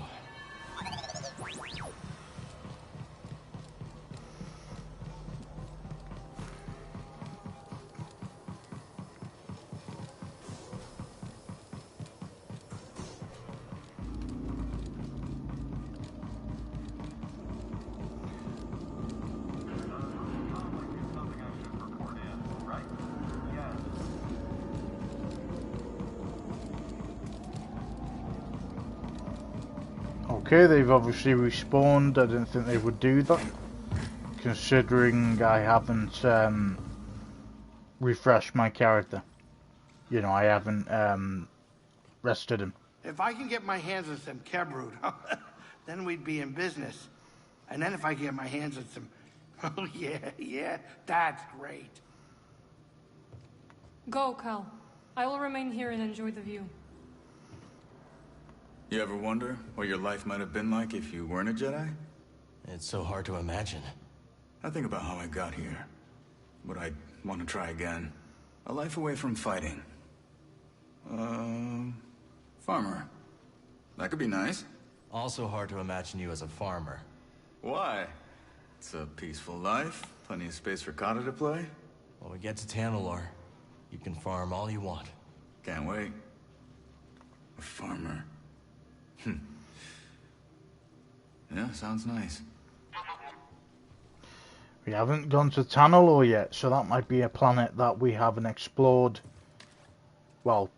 Okay, they've obviously respawned. I didn't think they would do that, considering I haven't refreshed my character. You know, I haven't rested him. If I can get my hands on some Kebrud, then we'd be in business. And then if I get my hands on some... Oh, yeah, that's great. Go, Cal. I will remain here and enjoy the view. You ever wonder what your life might have been like if you weren't a Jedi? It's so hard to imagine. I think about how I got here. What I'd want to try again. A life away from fighting. Farmer. That could be nice. Also hard to imagine you as a farmer. Why? It's a peaceful life. Plenty of space for Kata to play. When we get to Tanalor, you can farm all you want. Can't wait. A farmer. Yeah, sounds nice. We haven't gone to Tanalor yet, so that might be a planet that we haven't explored. Well,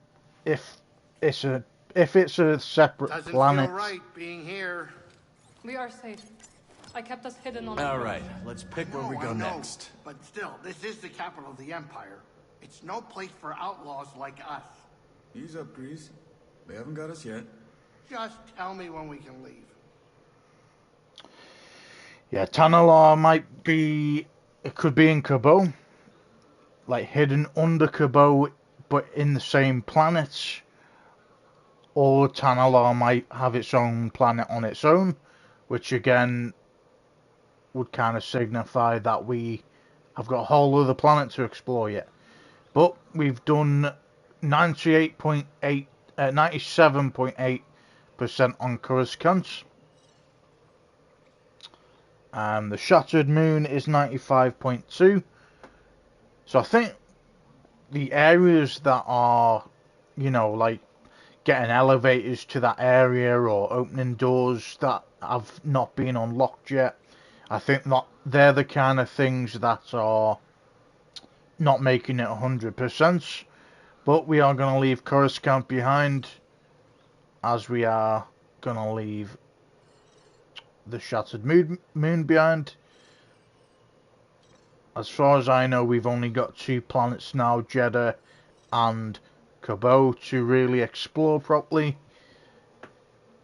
if it's a separate Doesn't planet. feel right being here. We are safe. I kept us hidden on All right, let's pick where we go next. But still, this is the capital of the Empire. It's no place for outlaws like us. Ease up, Grease. They haven't got us yet. Just tell me when we can leave. Yeah, Tanalor might be... It could be in Cabo. Like, hidden under Cabo, but in the same planets. Or Tanalor might have its own planet on its own, which again would kind of signify that we have got a whole other planet to explore yet. But we've done 97.8% on Coruscant. And the Shattered Moon is 95.2. So I think the areas that are, you know, like getting elevators to that area or opening doors that have not been unlocked yet, I think that they're the kind of things that are not making it 100%. But we are going to leave Coruscant behind, as we are going to leave the Shattered Moon behind. As far as I know, we've only got 2 planets now, Jeddah and Cabo, to really explore properly.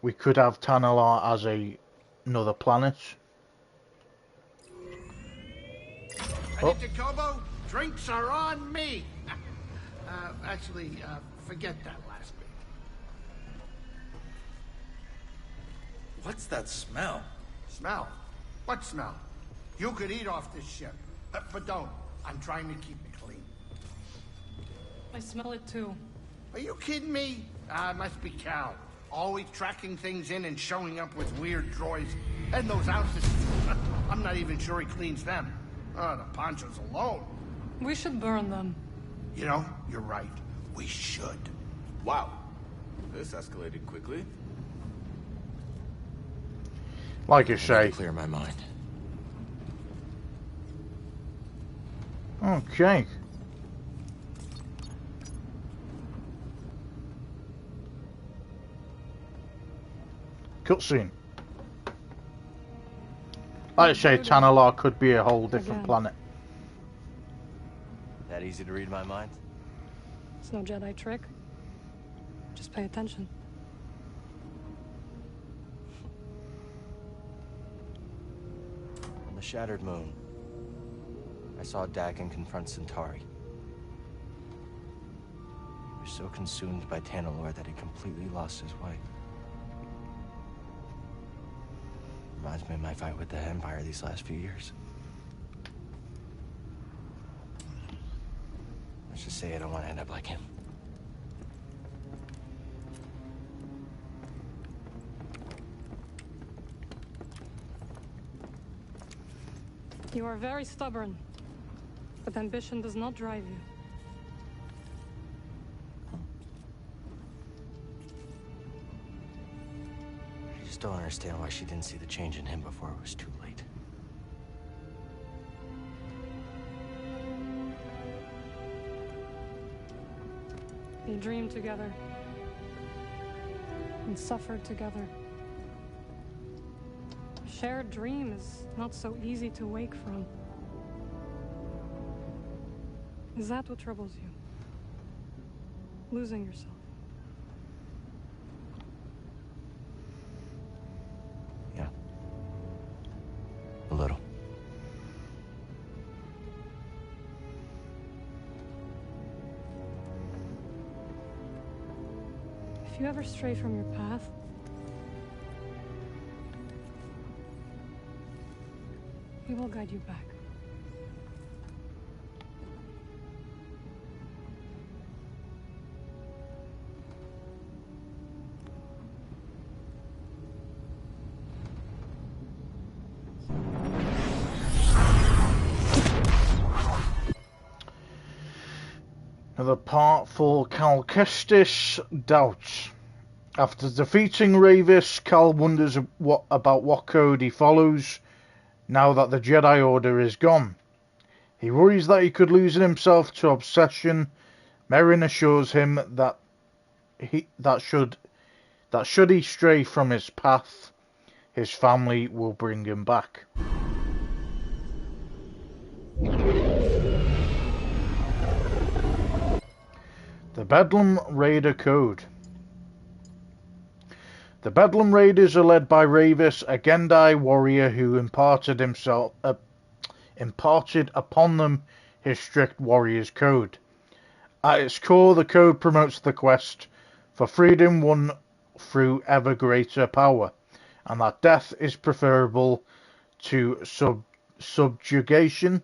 We could have Tanalor as another planet. Headed to Cabo, drinks are on me. Actually, forget that last bit. What's that smell? Smell? What smell? You could eat off this ship. But don't. I'm trying to keep it clean. I smell it too. Are you kidding me? It must be Cal. Always tracking things in and showing up with weird droids. And those ounces. I'm not even sure he cleans them. Oh, the ponchos alone. We should burn them. You know, you're right. We should. Wow. This escalated quickly. Like you say. Clear my mind. Okay. Cutscene. Like I say, Tanalor could be a whole different planet. That easy to read my mind? It's no Jedi trick. Just pay attention. On the Shattered Moon, I saw Dagon confront Centauri. He was so consumed by Tanalor that he completely lost his way. Reminds me of my fight with the Empire these last few years. Let's just say I don't want to end up like him. You are very stubborn, but ambition does not drive you. I just don't understand why she didn't see the change in him before it was too late. We dreamed together and suffered together. A shared dream is not so easy to wake from. Is that what troubles you? Losing yourself? Yeah. A little. If you ever stray from your path, we will guide you back. Another part for Cal Kestis, doubts. After defeating Ravis, Cal wonders about what code he follows now that the Jedi Order is gone. He worries that he could lose himself to obsession. Merrin assures him that should he stray from his path, his family will bring him back. The Bedlam Raider Code. The Bedlam Raiders are led by Ravis, a Gendai warrior who imparted upon them his strict warrior's code. At its core, the code promotes the quest for freedom won through ever greater power, and that death is preferable to subjugation.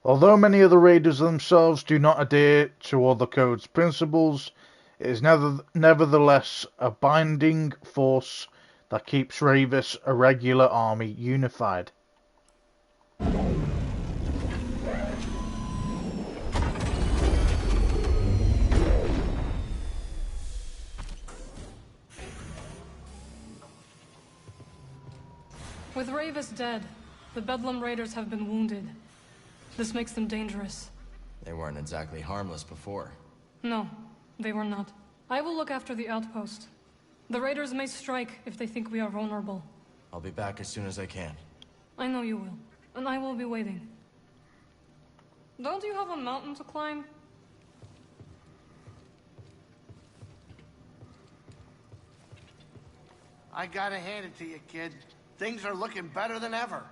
Although many of the raiders themselves do not adhere to all the code's principles, it is nevertheless a binding force that keeps Ravis, a regular army, unified. With Ravis dead, the Bedlam Raiders have been wounded. This makes them dangerous. They weren't exactly harmless before. No, they were not. I will look after the outpost. The Raiders may strike if they think we are vulnerable. I'll be back as soon as I can. I know you will, and I will be waiting. Don't you have a mountain to climb? I gotta hand it to you, kid. Things are looking better than ever.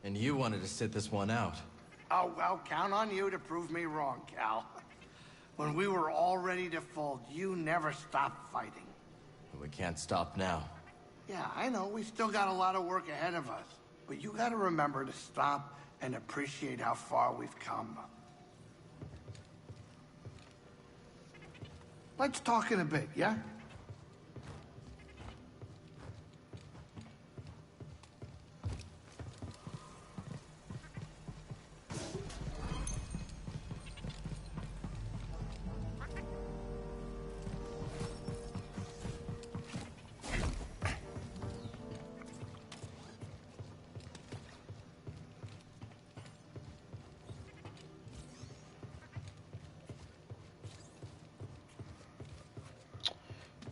And you wanted to sit this one out. Oh, well, count on you to prove me wrong, Cal. When we were all ready to fold, you never stopped fighting. But we can't stop now. Yeah, I know, we still got a lot of work ahead of us. But you gotta remember to stop and appreciate how far we've come. Let's talk in a bit, yeah?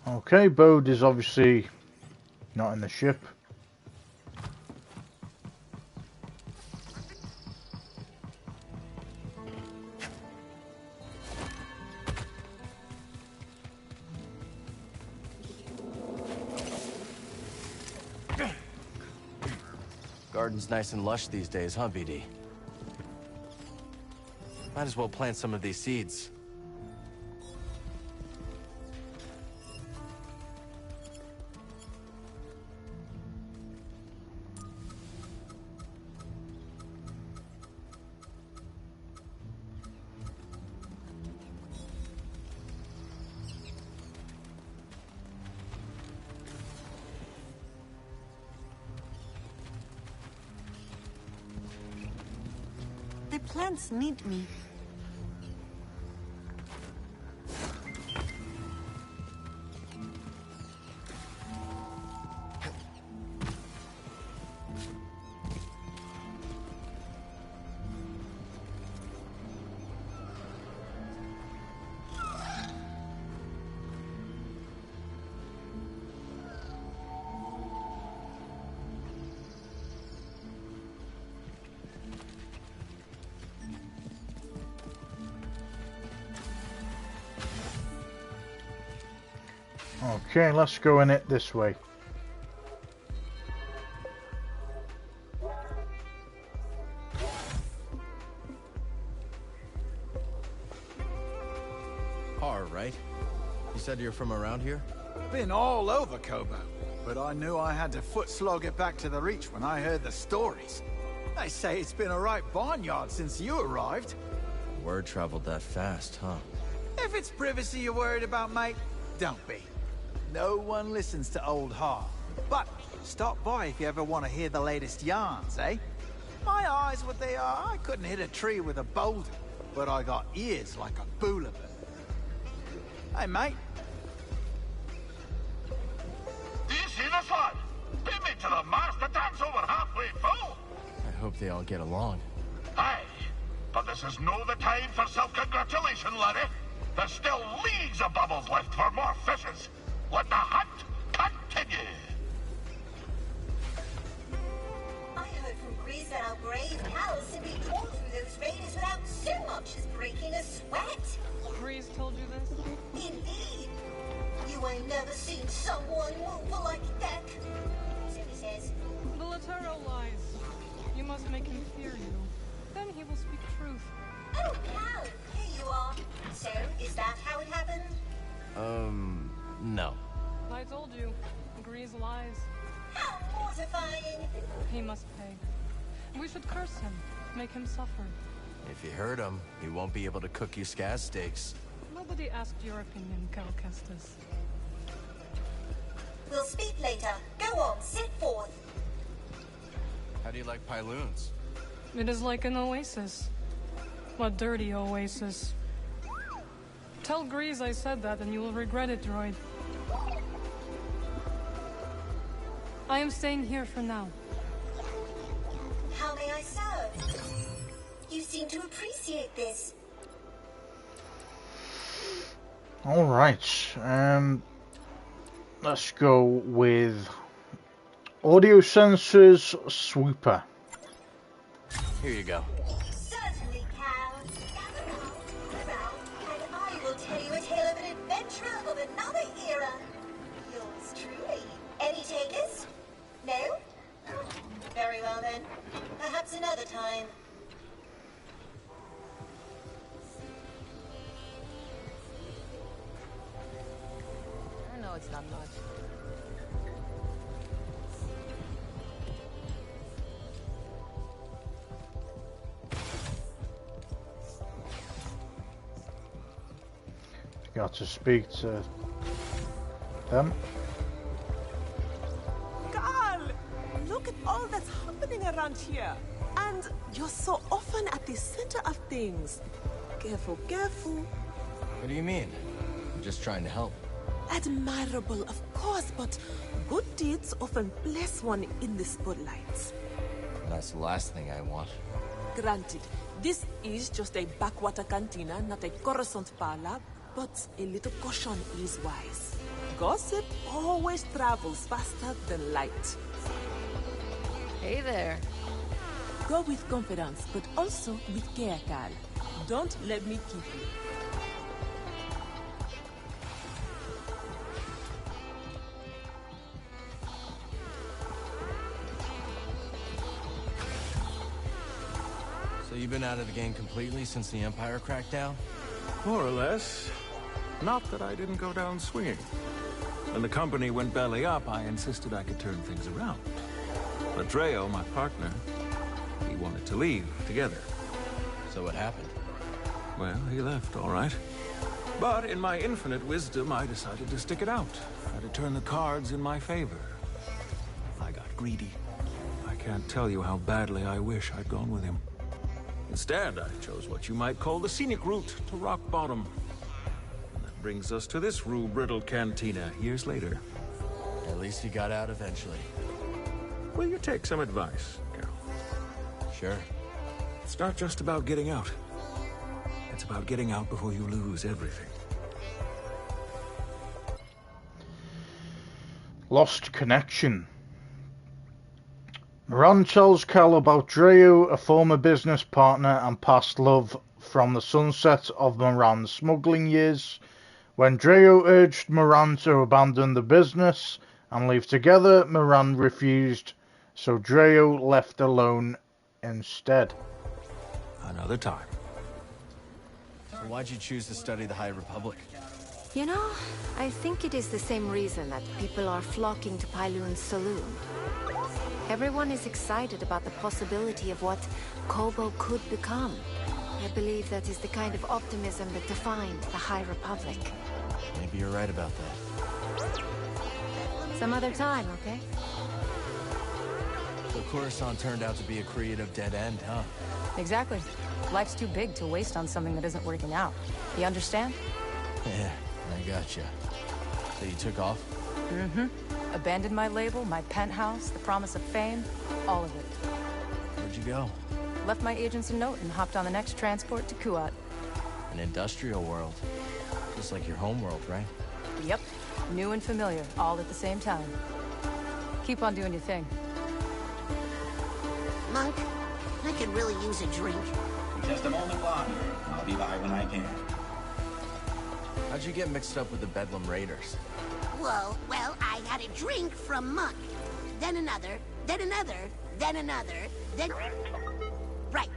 Okay, Bode is obviously not in the ship. Garden's nice and lush these days, huh, BD? Might as well plant some of these seeds. plants need me. Okay, let's go in it this way. Har, right? You said you're from around here? Been all over Kobo, but I knew I had to foot slog it back to the Reach when I heard the stories. They say it's been a right barnyard since you arrived. Word traveled that fast, huh? If it's privacy you're worried about, mate, don't be. No one listens to old Har. But stop by if you ever want to hear the latest yarns, eh? My eyes, what they are, I couldn't hit a tree with a boulder, but I got ears like a boulevard. Hey, mate. Do you see this lad? Beat me to the mast. The tank's over halfway full. I hope they all get along. Aye, but this is no the time for self-congratulation, laddie. There's still leagues of bubbles left for more fishes. Let the hunt continue. I heard from Grease that our brave cows simply tore through those raiders without so much as breaking a sweat. Grease told you this? Indeed. You ain't never seen someone move like that. So he says. The Latero lies. You must make him fear you. Then he will speak truth. Oh, Cal, here you are. So, is that how it happened? No. I told you. Grease lies. How mortifying. He must pay. We should curse him. Make him suffer. If you hurt him, he won't be able to cook you scaz steaks. Nobody asked your opinion, Cal Kestis. We'll speak later. Go on, sit forth. How do you like Pyloons? It is like an oasis. A dirty oasis. Tell Grease I said that and you will regret it, droid. I am staying here for now. How may I serve? You seem to appreciate this. Alright, let's go with audio sensors swooper. Here you go. Certainly, Cal. Gather around, and I will tell you a tale of an adventurer of another era. Yours truly. Any takers? No? Very well then. Perhaps another time. I know it's not much. Got to speak to them. Carl! Look at all that's happening around here. And you're so often at the center of things. Careful, careful. What do you mean? I'm just trying to help. Admirable, of course, but good deeds often bless one in the spotlight. That's the last thing I want. Granted, this is just a backwater cantina, not a Coruscant parlor, but a little caution is wise. Gossip always travels faster than light. Hey there. Go with confidence, but also with care, Carl. Don't let me keep you. So you've been out of the game completely since the Empire crackdown? More or less. Not that I didn't go down swinging. When the company went belly up, I insisted I could turn things around. But Dreo, my partner, he wanted to leave together. So what happened? Well, he left, all right. But in my infinite wisdom, I decided to stick it out. Try to turn the cards in my favor. I got greedy. I can't tell you how badly I wish I'd gone with him. Instead, I chose what you might call the scenic route to rock bottom. And that brings us to this rue-riddled cantina years later. At least you got out eventually. Will you take some advice, Cal? Sure. It's not just about getting out. It's about getting out before you lose everything. Lost connection. Moran tells Cal about Dreo, a former business partner and past love from the sunset of Moran's smuggling years. When Dreo urged Moran to abandon the business and leave together, Moran refused, so Dreo left alone instead. Another time. So why'd you choose to study the High Republic? You know, I think it is the same reason that people are flocking to Pyloon's saloon. Everyone is excited about the possibility of what Kobo could become. I believe that is the kind of optimism that defined the High Republic. Maybe you're right about that. Some other time, okay? So Coruscant turned out to be a creative dead end, huh? Exactly. Life's too big to waste on something that isn't working out. You understand? Yeah, I gotcha. So you took off? Mm-hmm. Abandoned my label, my penthouse, the promise of fame, all of it. Where'd you go? Left my agents a note and hopped on the next transport to Kuat. An industrial world. Just like your home world, right? Yep. New and familiar, all at the same time. Keep on doing your thing. Monk, I could really use a drink. Just a moment longer. I'll be by when I can. How'd you get mixed up with the Bedlam Raiders? Whoa, well, I had a drink from Monk. Then another, then another, then another, then... Right.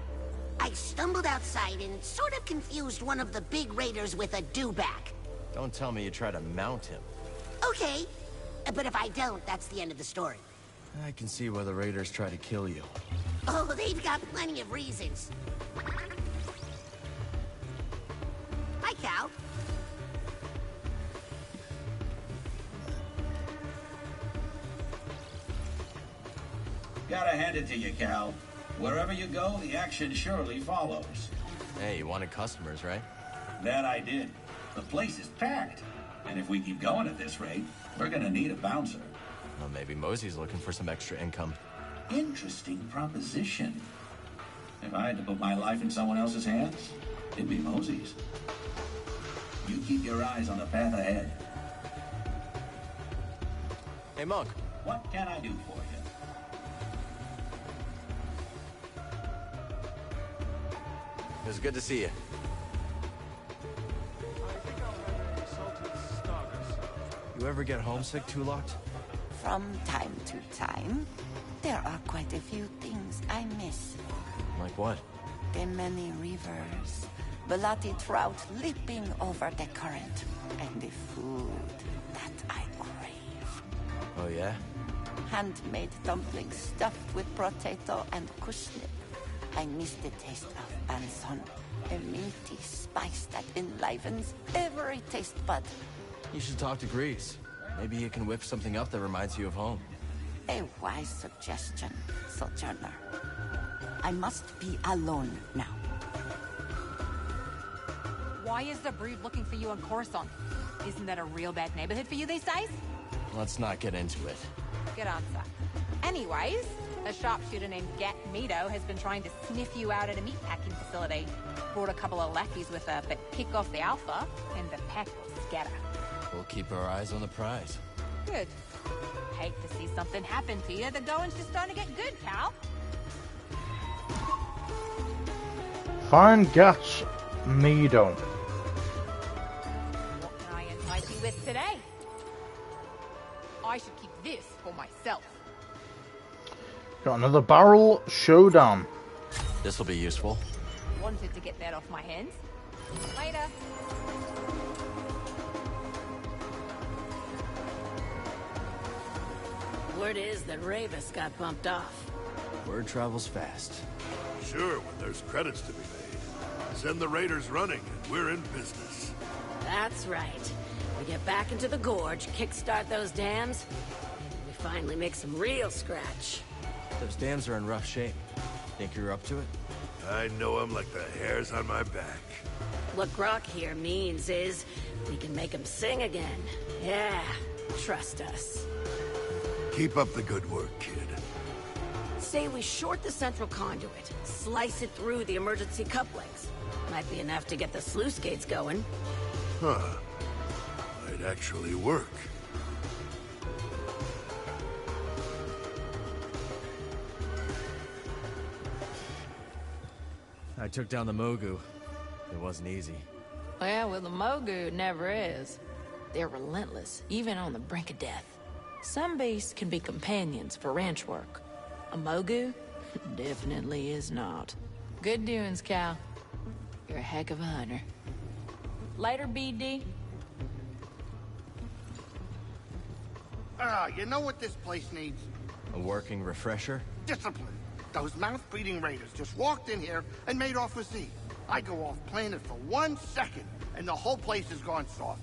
I stumbled outside and sort of confused one of the big raiders with a dewback. Don't tell me you tried to mount him. Okay. But if I don't, that's the end of the story. I can see why the raiders try to kill you. Oh, they've got plenty of reasons. Hi, Cal. Gotta hand it to you, Cal. Wherever you go, the action surely follows. Hey, you wanted customers, right? That I did. The place is packed. And if we keep going at this rate, we're gonna need a bouncer. Well, maybe Mosey's looking for some extra income. Interesting proposition. If I had to put my life in someone else's hands, it'd be Mosey's. You keep your eyes on the path ahead. Hey, Monk. What can I do for you? It was good to see you. You ever get homesick, Tulok? From time to time, there are quite a few things I miss. Like what? The many rivers, bloody trout leaping over the current, and the food that I crave. Oh, yeah? Handmade dumplings stuffed with potato and kushnip. I miss the taste of anson, a minty spice that enlivens every taste bud. You should talk to Grease. Maybe he can whip something up that reminds you of home. A wise suggestion, Sojourner. I must be alone now. Why is the brood looking for you on Coruscant? Isn't that a real bad neighborhood for you these days? Let's not get into it. Good answer. Anyways, a sharpshooter named Gat Mito has been trying to sniff you out at a meatpacking facility. Brought a couple of lackeys with her, but pick off the alpha, and the pack will scatter. We'll keep our eyes on the prize. Good. Hate to see something happen to you. The going's just starting to get good, Cal. Find Gats Mido. What can I entice you with today? I should keep this for myself. Got another barrel showdown. This'll be useful. Wanted to get that off my hands. Later. Word is that Ravis got bumped off. Word travels fast. Sure, when there's credits to be made. Send the raiders running, and we're in business. That's right. We get back into the gorge, kickstart those dams, and we finally make some real scratch. Those dams are in rough shape. Think you're up to it? I know him like the hairs on my back. What Grok here means is we can make him sing again. Yeah, trust us. Keep up the good work, kid. Say we short the central conduit, slice it through the emergency couplings. Might be enough to get the sluice gates going. Huh. Might actually work. I took down the Mogu. It wasn't easy. Well, with the Mogu, it never is. They're relentless, even on the brink of death. Some beasts can be companions for ranch work. A Mogu definitely is not. Good doings, Cal. You're a heck of a hunter. Later, BD. You know what this place needs? A working refresher? Discipline. Those mouth-breathing raiders just walked in here and made off with Z. I go off planet for 1 second, and the whole place has gone soft.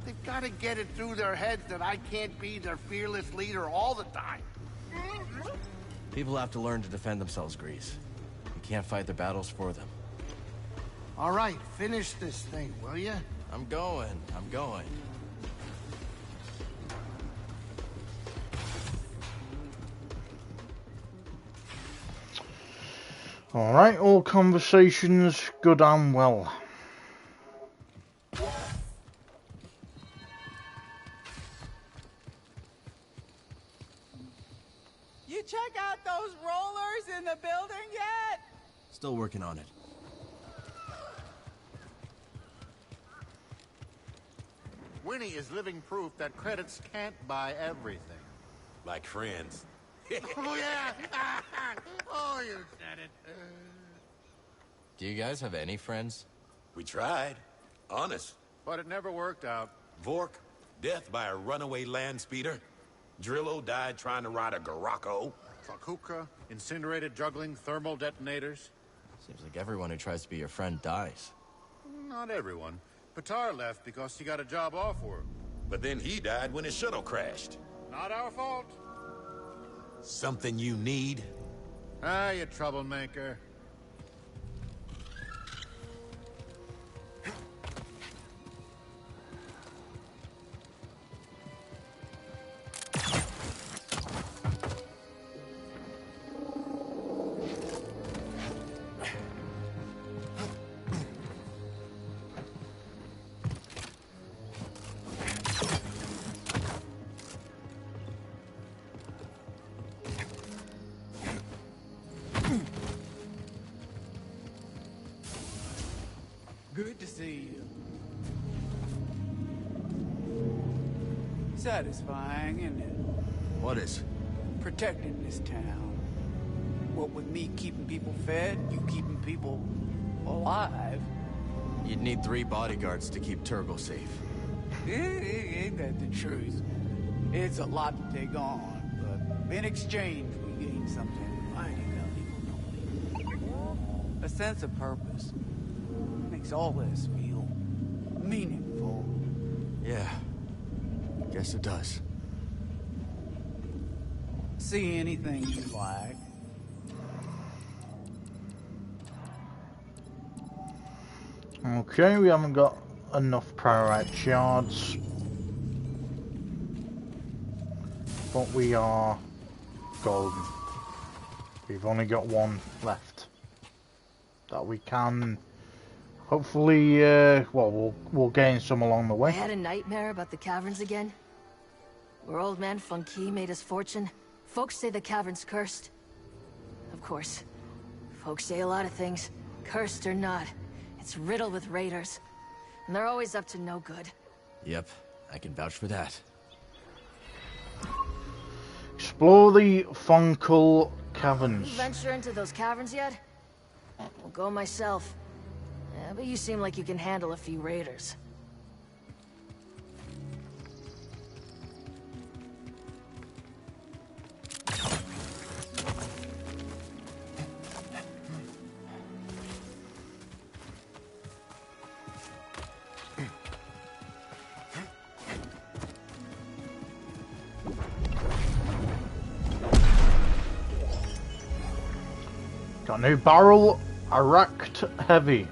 They've got to get it through their heads that I can't be their fearless leader all the time. People have to learn to defend themselves, Grease. You can't fight their battles for them. All right, finish this thing, will you? I'm going. Alright, all conversations good and well. You check out those rollers in the building yet? Still working on it. Winnie is living proof that credits can't buy everything. Like friends. Oh, yeah! Oh, you said it. Do you guys have any friends? We tried. Honest. But it never worked out. Vork, death by a runaway land speeder. Drillo died trying to ride a Garacco. Fakuka, incinerated juggling thermal detonators. Seems like everyone who tries to be your friend dies. Not everyone. Patar left because he got a job offer. But then he died when his shuttle crashed. Not our fault. Something you need? Ah, you troublemaker. Good to see you. Satisfying, isn't it? What is? Protecting this town. What with me keeping people fed, you keeping people alive. You'd need 3 bodyguards to keep Turgle safe. Ain't that the truth? It's a lot to take on, but in exchange we gain something mighty valuable. A sense of purpose. Makes all this feel meaningful. Yeah, guess it does. See anything you like? Okay, we haven't got enough priorite shards, but we are golden. We've only got 1 left that we can hopefully, well, we'll gain some along the way. I had a nightmare about the caverns again. Where old man Funky made his fortune. Folks say the cavern's cursed. Of course, folks say a lot of things, cursed or not. It's riddled with raiders, and they're always up to no good. Yep, I can vouch for that. Explore the Funkel Caverns. You venture into those caverns yet? I'll go myself. Yeah, but you seem like you can handle a few raiders. Got a new barrel Arakt Heavy.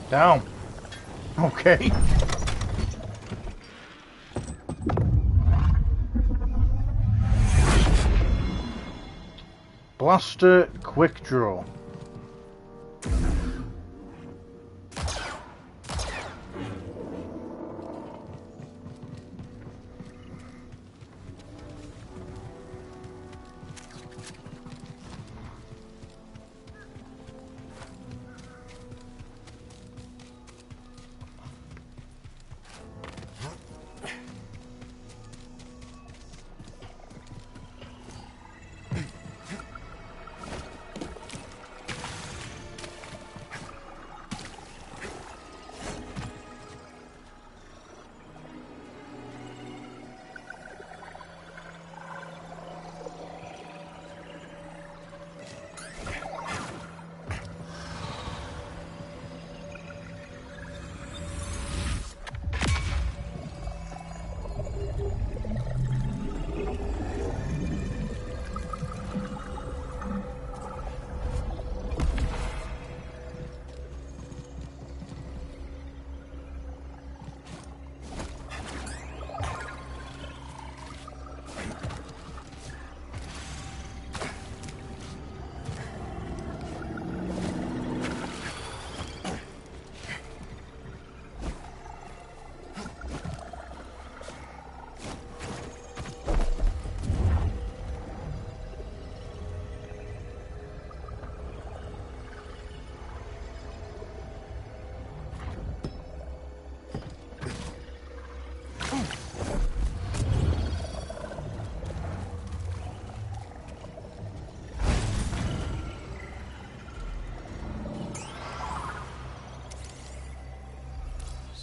Down. Okay. Blaster Quick Draw.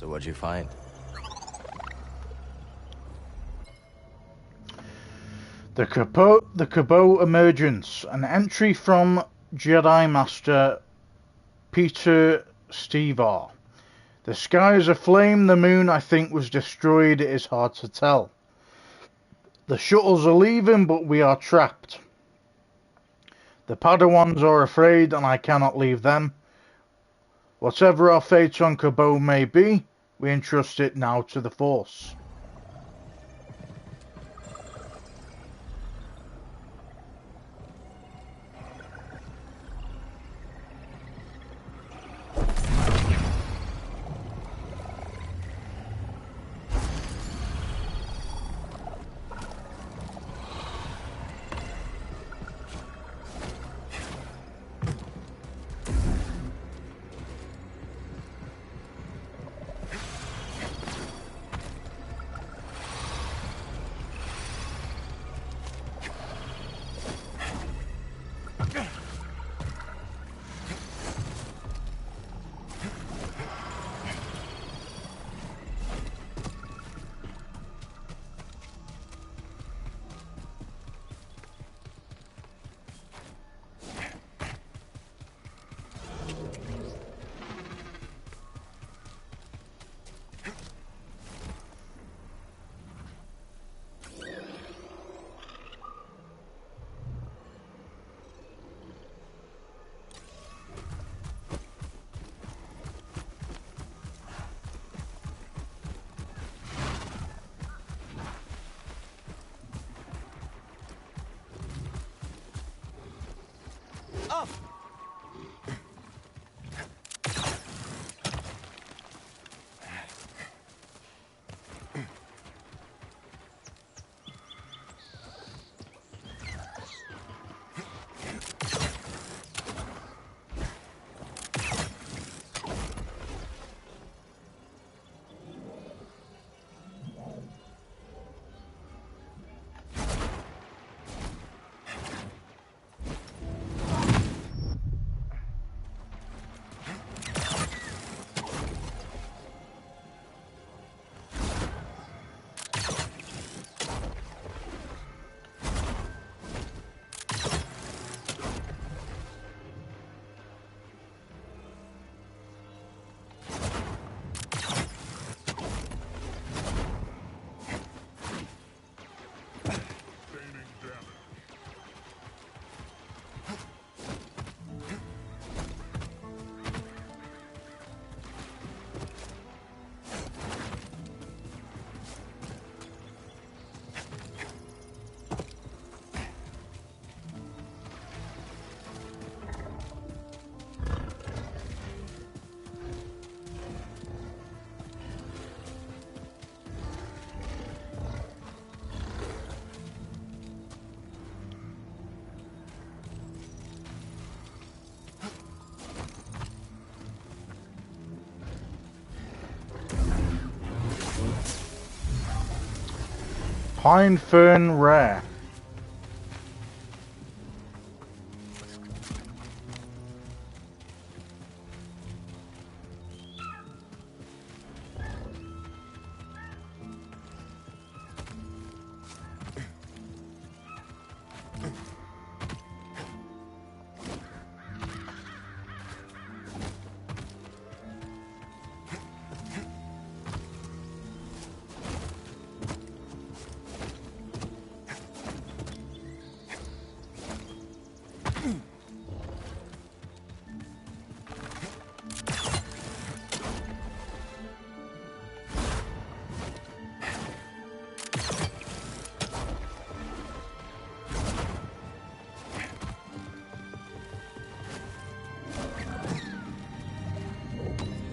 So what'd you find? The Cabot Emergence, an entry from Jedi Master Peter Stevar. The sky is aflame, the moon I think was destroyed, it is hard to tell. The shuttles are leaving, but we are trapped. The Padawans are afraid, and I cannot leave them. Whatever our fate on Cabot may be, we entrust it now to the Force. Pine Fern Rare.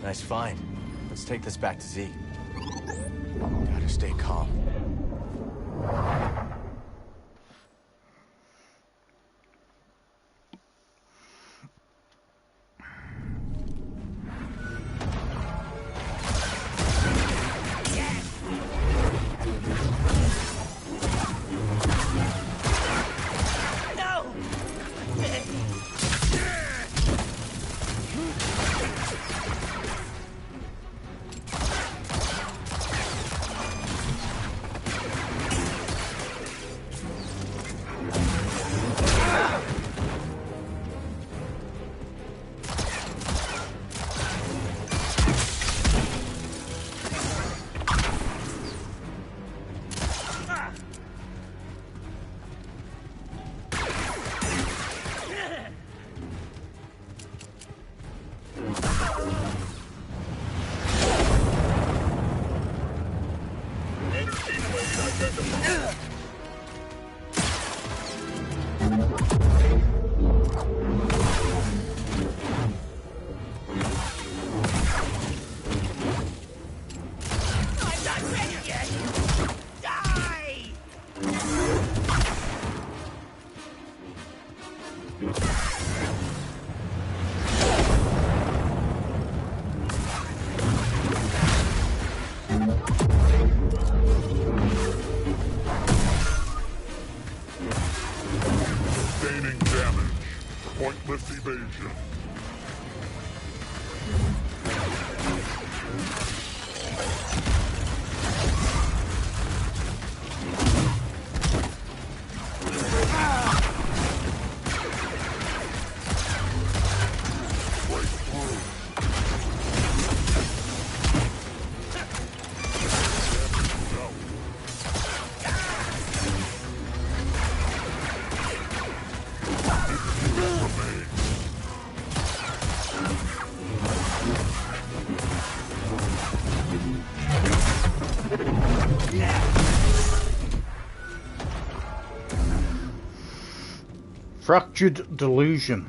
Nice find. Let's take this back to Z. Gotta stay calm. Sustaining damage. Pointless evasion. Fractured delusion.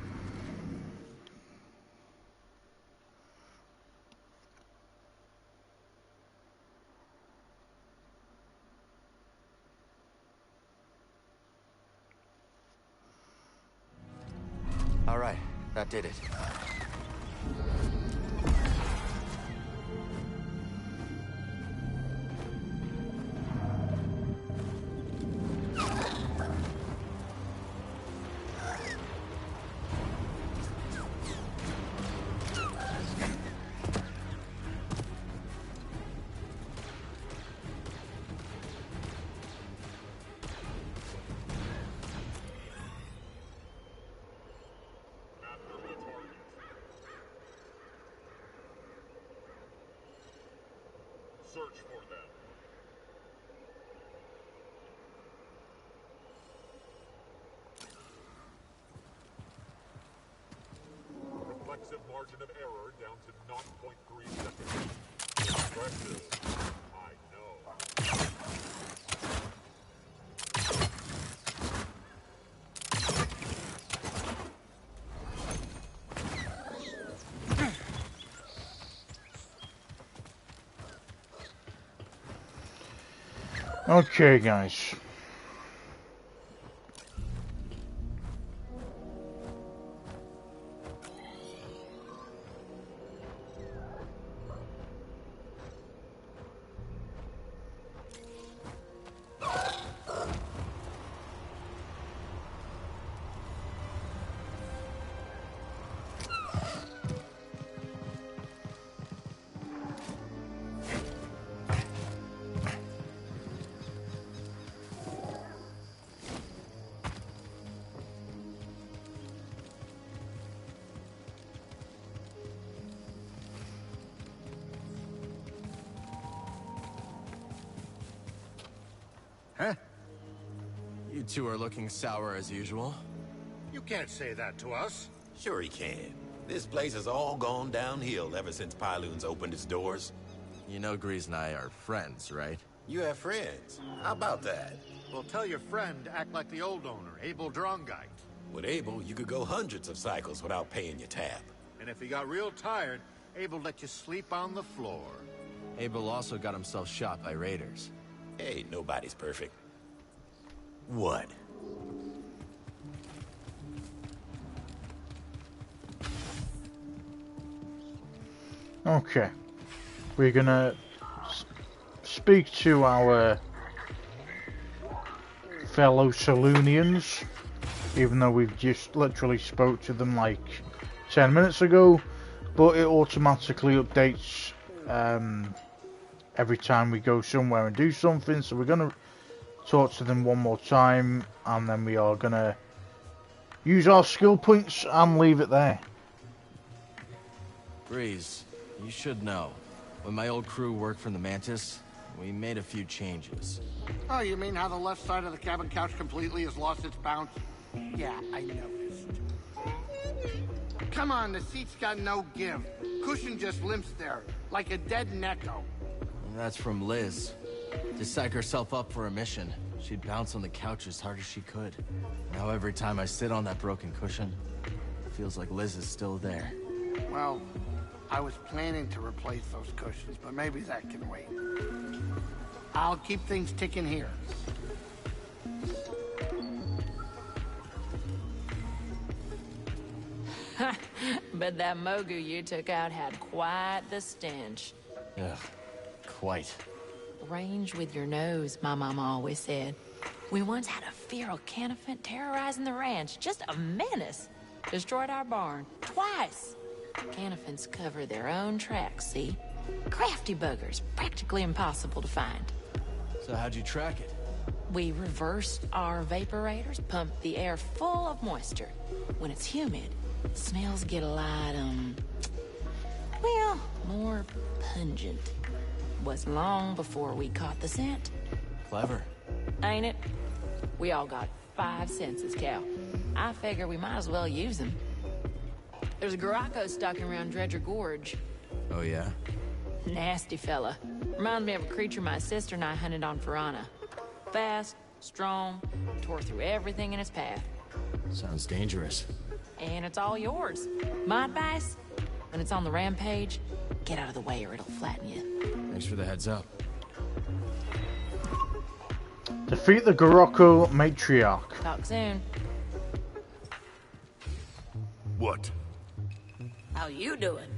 All right, that did it. Search for them. Reflexive margin of error down to 0.3 seconds. Impressive. I know. Okay, guys. Huh? You two are looking sour as usual. You can't say that to us. Sure he can. This place has all gone downhill ever since Pyloon's opened its doors. You know Grease and I are friends, right? You have friends. How about that? Well, tell your friend to act like the old owner, Abel Drongite. With Abel, you could go hundreds of cycles without paying your tab. And if he got real tired, Abel let you sleep on the floor. Abel also got himself shot by raiders. Hey, nobody's perfect. What? Okay. We're gonna speak to our fellow Saloonians, even though we've just literally spoke to them like 10 minutes ago, but it automatically updates every time we go somewhere and do something, so we're gonna talk to them one more time, and then we are gonna use our skill points and leave it there. Grease, you should know. When my old crew worked from the Mantis, we made a few changes. Oh, you mean how the left side of the cabin couch completely has lost its bounce? Yeah, I noticed. Come on, the seat's got no give. Cushion just limps there, like a dead necko. And that's from Liz. To psych herself up for a mission, she'd bounce on the couch as hard as she could. Now every time I sit on that broken cushion, it feels like Liz is still there. Well, I was planning to replace those cushions, but maybe that can wait. I'll keep things ticking here. But that Mogu you took out had quite the stench. Ugh, quite. Range with your nose, my mama always said. We once had a feral canaphant terrorizing the ranch. Just a menace. Destroyed our barn. Twice. Canaphants cover their own tracks, see? Crafty buggers. Practically impossible to find. So how'd you track it? We reversed our vaporators, pumped the air full of moisture. When it's humid, smells get a lot, well, more pungent. Was long before we caught the scent. Clever. Ain't it? We all got 5 senses, Cal. I figure we might as well use them. There's a Garacco stalking around Dredger Gorge. Oh, yeah? Nasty fella. Reminds me of a creature my sister and I hunted on Piranha. Fast, strong, tore through everything in its path. Sounds dangerous. And it's all yours. My advice? When it's on the rampage, get out of the way or it'll flatten you. Thanks for the heads up. Defeat the Garacco matriarch. Talk soon. What? How you doing?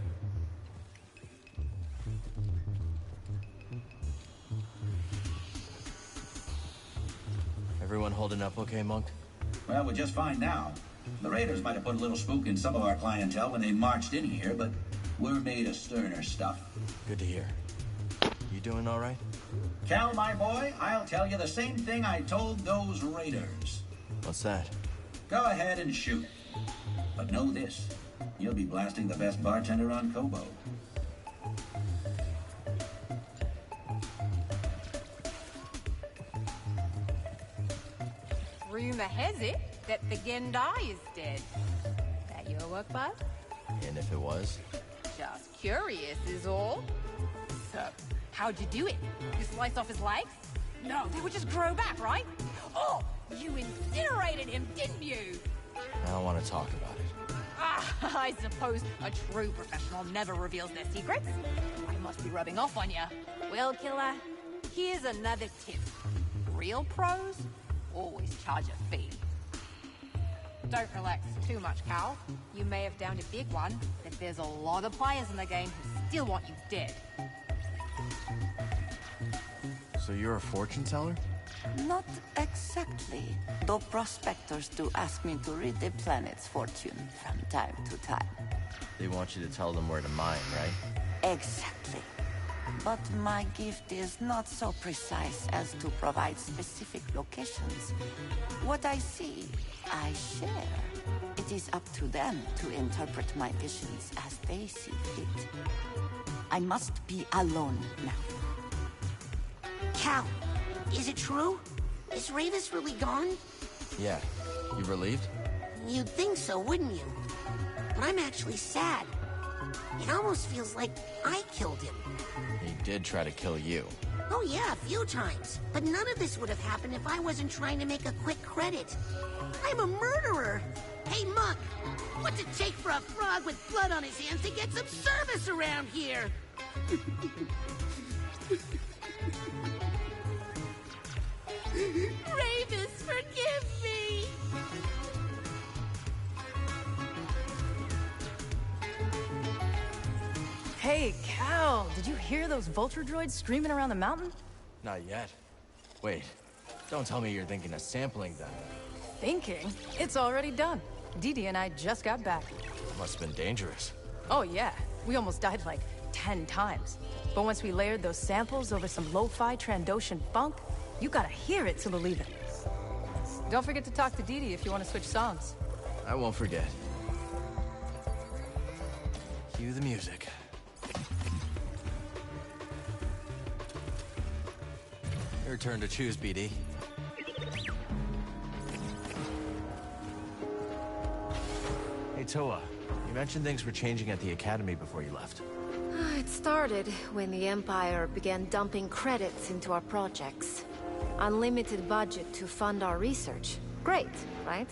Everyone holding up okay, Monk? Well, we're just fine now. The Raiders might have put a little spook in some of our clientele when they marched in here, but we're made of sterner stuff. Good to hear. You doing all right? Cal, my boy, I'll tell you the same thing I told those Raiders. What's that? Go ahead and shoot. But know this, you'll be blasting the best bartender on Kobo. Rumor has it that the Jedi is dead. That your work, bud? And if it was? Just curious is all. So, how'd you do it? You slice off his legs? No, they would just grow back, right? Oh, you incinerated him, didn't you? I don't want to talk about it. Ah, I suppose a true professional never reveals their secrets. I must be rubbing off on you. Well, killer, here's another tip. Real pros always charge a fee. Don't relax too much, Cal. You may have downed a big one, but there's a lot of players in the game who still want you dead. So you're a fortune teller? Not exactly, though prospectors do ask me to read the planet's fortune from time to time. They want you to tell them where to mine, right? Exactly. But my gift is not so precise as to provide specific locations. What I see, I share. It is up to them to interpret my visions as they see fit. I must be alone now. Cal, is it true? Is Ravis really gone? Yeah. You relieved? You'd think so, wouldn't you? But I'm actually sad. It almost feels like I killed him. He did try to kill you. Oh yeah, a few times. But none of this would have happened if I wasn't trying to make a quick credit. I'm a murderer. Hey, Muck, what's it take for a frog with blood on his hands to get some service around here? Ravis, forgive me! Hey, Cal, did you hear those vulture droids screaming around the mountain? Not yet. Wait, don't tell me you're thinking of sampling them. Thinking? It's already done. Didi and I just got back. Must have been dangerous. Oh yeah, we almost died like 10 times. But once we layered those samples over some lo-fi Trandoshan funk, you gotta hear it to believe it. Don't forget to talk to Didi if you want to switch songs. I won't forget. Cue the music. Your turn to choose, BD. Hey, Toa. You mentioned things were changing at the Academy before you left. It's started when the Empire began dumping credits into our projects. Unlimited budget to fund our research. Great, right?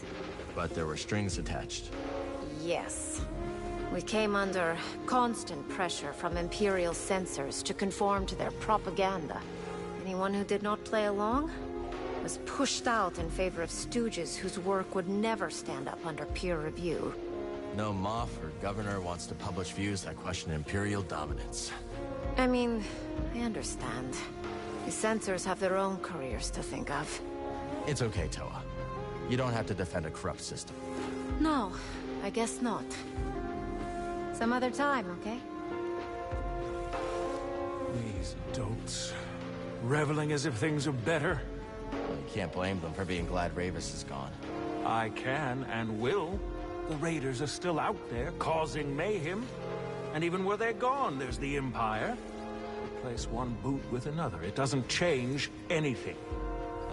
But there were strings attached. Yes. We came under constant pressure from Imperial censors to conform to their propaganda. Anyone who did not play along was pushed out in favor of stooges whose work would never stand up under peer review. No Moff or Governor wants to publish views that question Imperial dominance. I mean, I understand. The censors have their own careers to think of. It's okay, Toa. You don't have to defend a corrupt system. No, I guess not. Some other time, okay? These dolts. Reveling as if things are better. Well, you can't blame them for being glad Ravis is gone. I can and will. The Raiders are still out there, causing mayhem. And even where they're gone, there's the Empire. Replace one boot with another. It doesn't change anything.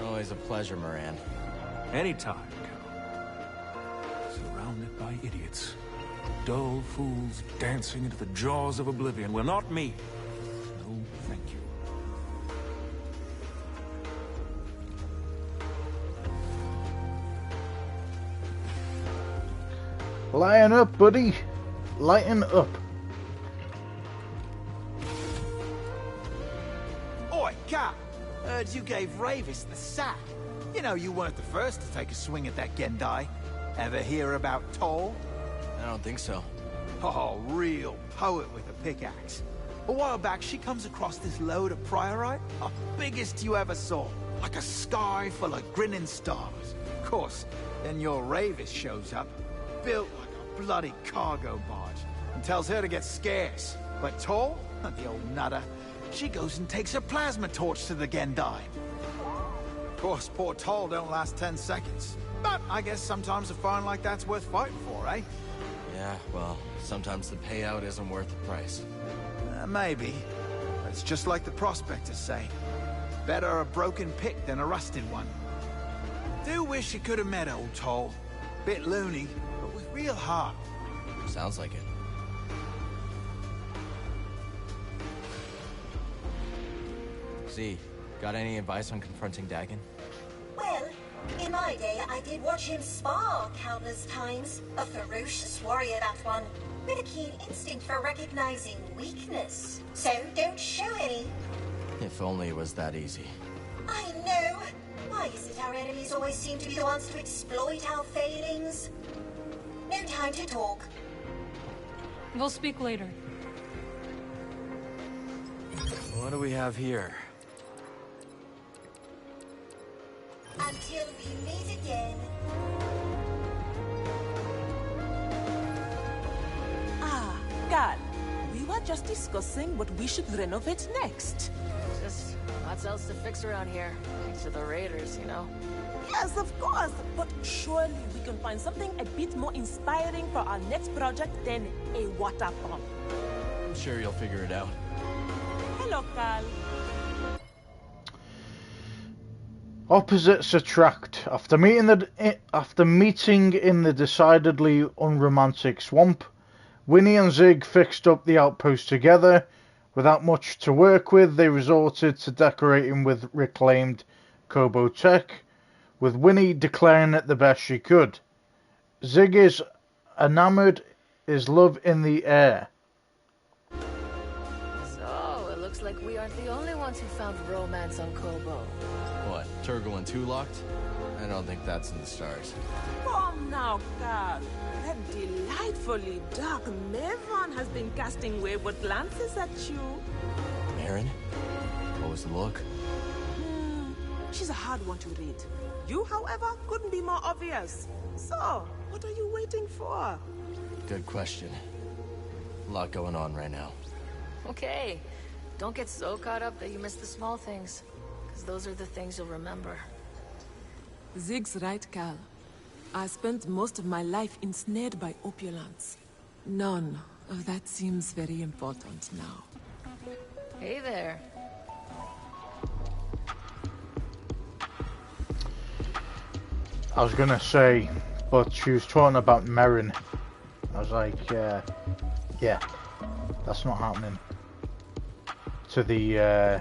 Always a pleasure, Moran. Anytime, Cal. Surrounded by idiots. Dull fools dancing into the jaws of oblivion. Well, not me. No, thank you. Lighten up, buddy. Lighten up. Oi, Cap! Heard you gave Ravis the sack. You know you weren't the first to take a swing at that Gendai. Ever hear about Toll? I don't think so. Oh, real poet with a pickaxe. A while back, she comes across this load of priorite, the biggest you ever saw. Like a sky full of grinning stars. Of course, then your Ravis shows up, built like a bloody cargo barge, and tells her to get scarce. But Toll, the old nutter, she goes and takes a plasma torch to the Gendai. Of course, poor Toll don't last 10 seconds. But I guess sometimes a find like that's worth fighting for, eh? Yeah, well, sometimes the payout isn't worth the price. Maybe. It's just like the prospectors say. Better a broken pick than a rusted one. Do wish you could have met old Toll. Bit loony, but with real heart. Sounds like it. Z, got any advice on confronting Dagon? Well, in my day, I did watch him spar countless times. A ferocious warrior, that one, with a keen instinct for recognizing weakness. So don't show any. If only it was that easy. I know. Why is it our enemies always seem to be the ones to exploit our failings? No time to talk. We'll speak later. What do we have here? Until we meet again. Ah, Gal. We were just discussing what we should renovate next. Just lots else to fix around here. Thanks to the Raiders, you know. Yes, of course. But surely we can find something a bit more inspiring for our next project than a water pump. I'm sure you'll figure it out. Hello, Cal. Opposites attract. After meeting in the decidedly unromantic swamp, Winnie and Zig fixed up the outpost together. Without much to work with, they resorted to decorating with reclaimed Kobo tech, with Winnie declaring it the best she could. Zig is enamored, his love in the air. So, it looks like we aren't the only ones who found romance on Kobo. What, Turgle and Two locked? I don't think that's in the stars. Come now, Cal. That delightfully dark Maven has been casting wayward glances at you. Marin? What was the look? She's a hard one to read. You, however, couldn't be more obvious. So, what are you waiting for? Good question. A lot going on right now. Okay. Don't get so caught up that you miss the small things. Because those are the things you'll remember. Zig's right, Cal. I spent most of my life ensnared by opulence. None of that seems very important now. Hey there. I was gonna say, but she was talking about Merrin. I was like, yeah, that's not happening. to the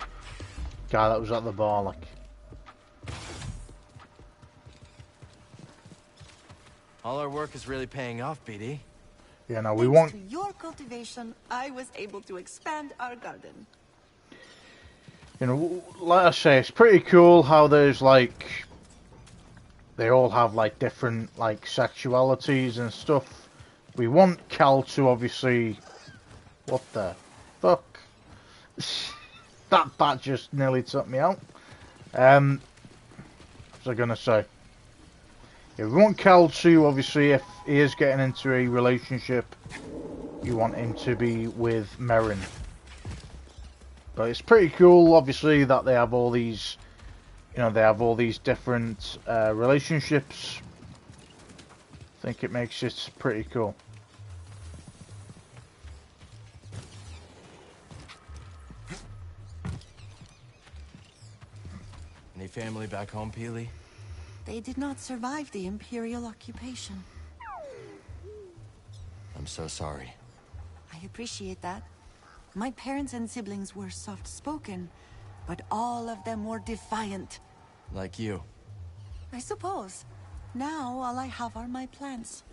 guy that was at the bar, like. All our work is really paying off, BD. Yeah, no, we want... To your cultivation, I was able to expand our garden. You know, like I say, it's pretty cool how there's, like... They all have, like, different, like, sexualities and stuff. We want Cal to, obviously... What the fuck? that just nearly took me out. What was I gonna say? Yeah, we want Cal to, obviously, if he is getting into a relationship, you want him to be with Merrin. But it's pretty cool, obviously, that they have all these, you know, they have all these different relationships. I think it makes it pretty cool. Any family back home, Peely? They did not survive the Imperial occupation. I'm so sorry. I appreciate that. My parents and siblings were soft-spoken, but all of them were defiant. Like you. I suppose. Now all I have are my plants.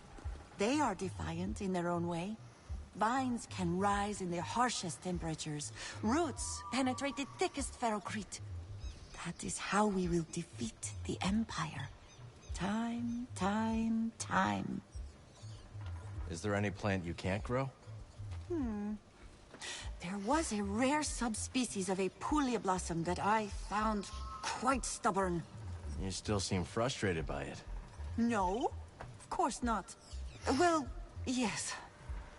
They are defiant in their own way. Vines can rise in the harshest temperatures. Roots penetrate the thickest ferrocrete. That is how we will defeat the Empire. Time. Is there any plant you can't grow? There was a rare subspecies of a Puglia blossom that I found quite stubborn. You still seem frustrated by it. No, of course not. Well, yes.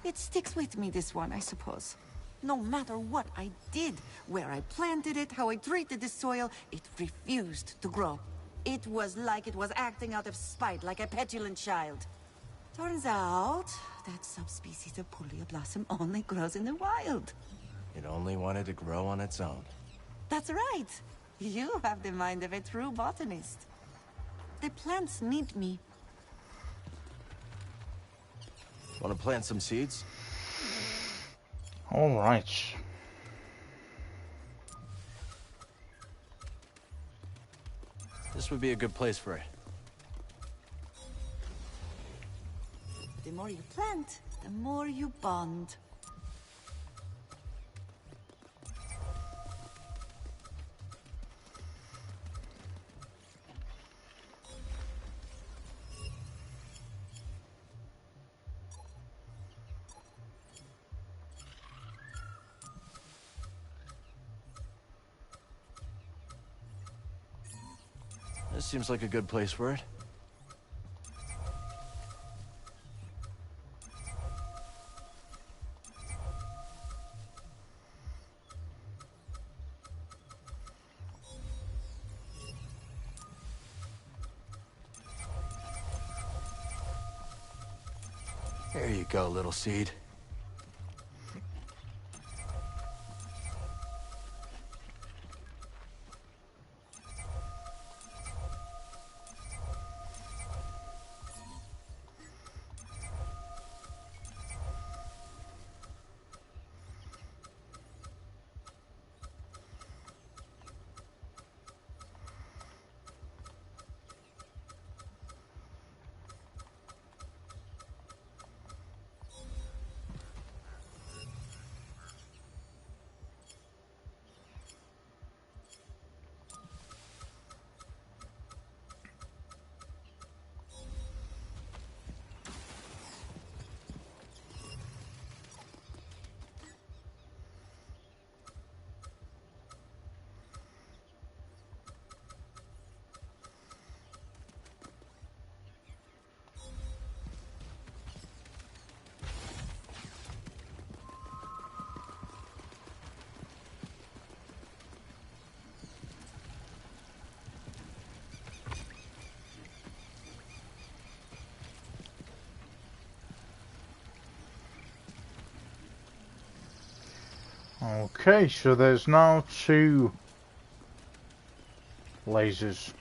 It sticks with me, this one, I suppose. No matter what I did, where I planted it, how I treated the soil, it refused to grow. It was like it was acting out of spite, like a petulant child. Turns out, that subspecies of Puglia blossom only grows in the wild. It only wanted to grow on its own. That's right. You have the mind of a true botanist. The plants need me. Want to plant some seeds? All right. This would be a good place for it. The more you plant, the more you bond. This seems like a good place for it. There you go, little seed. Okay, so there's now 2 lasers.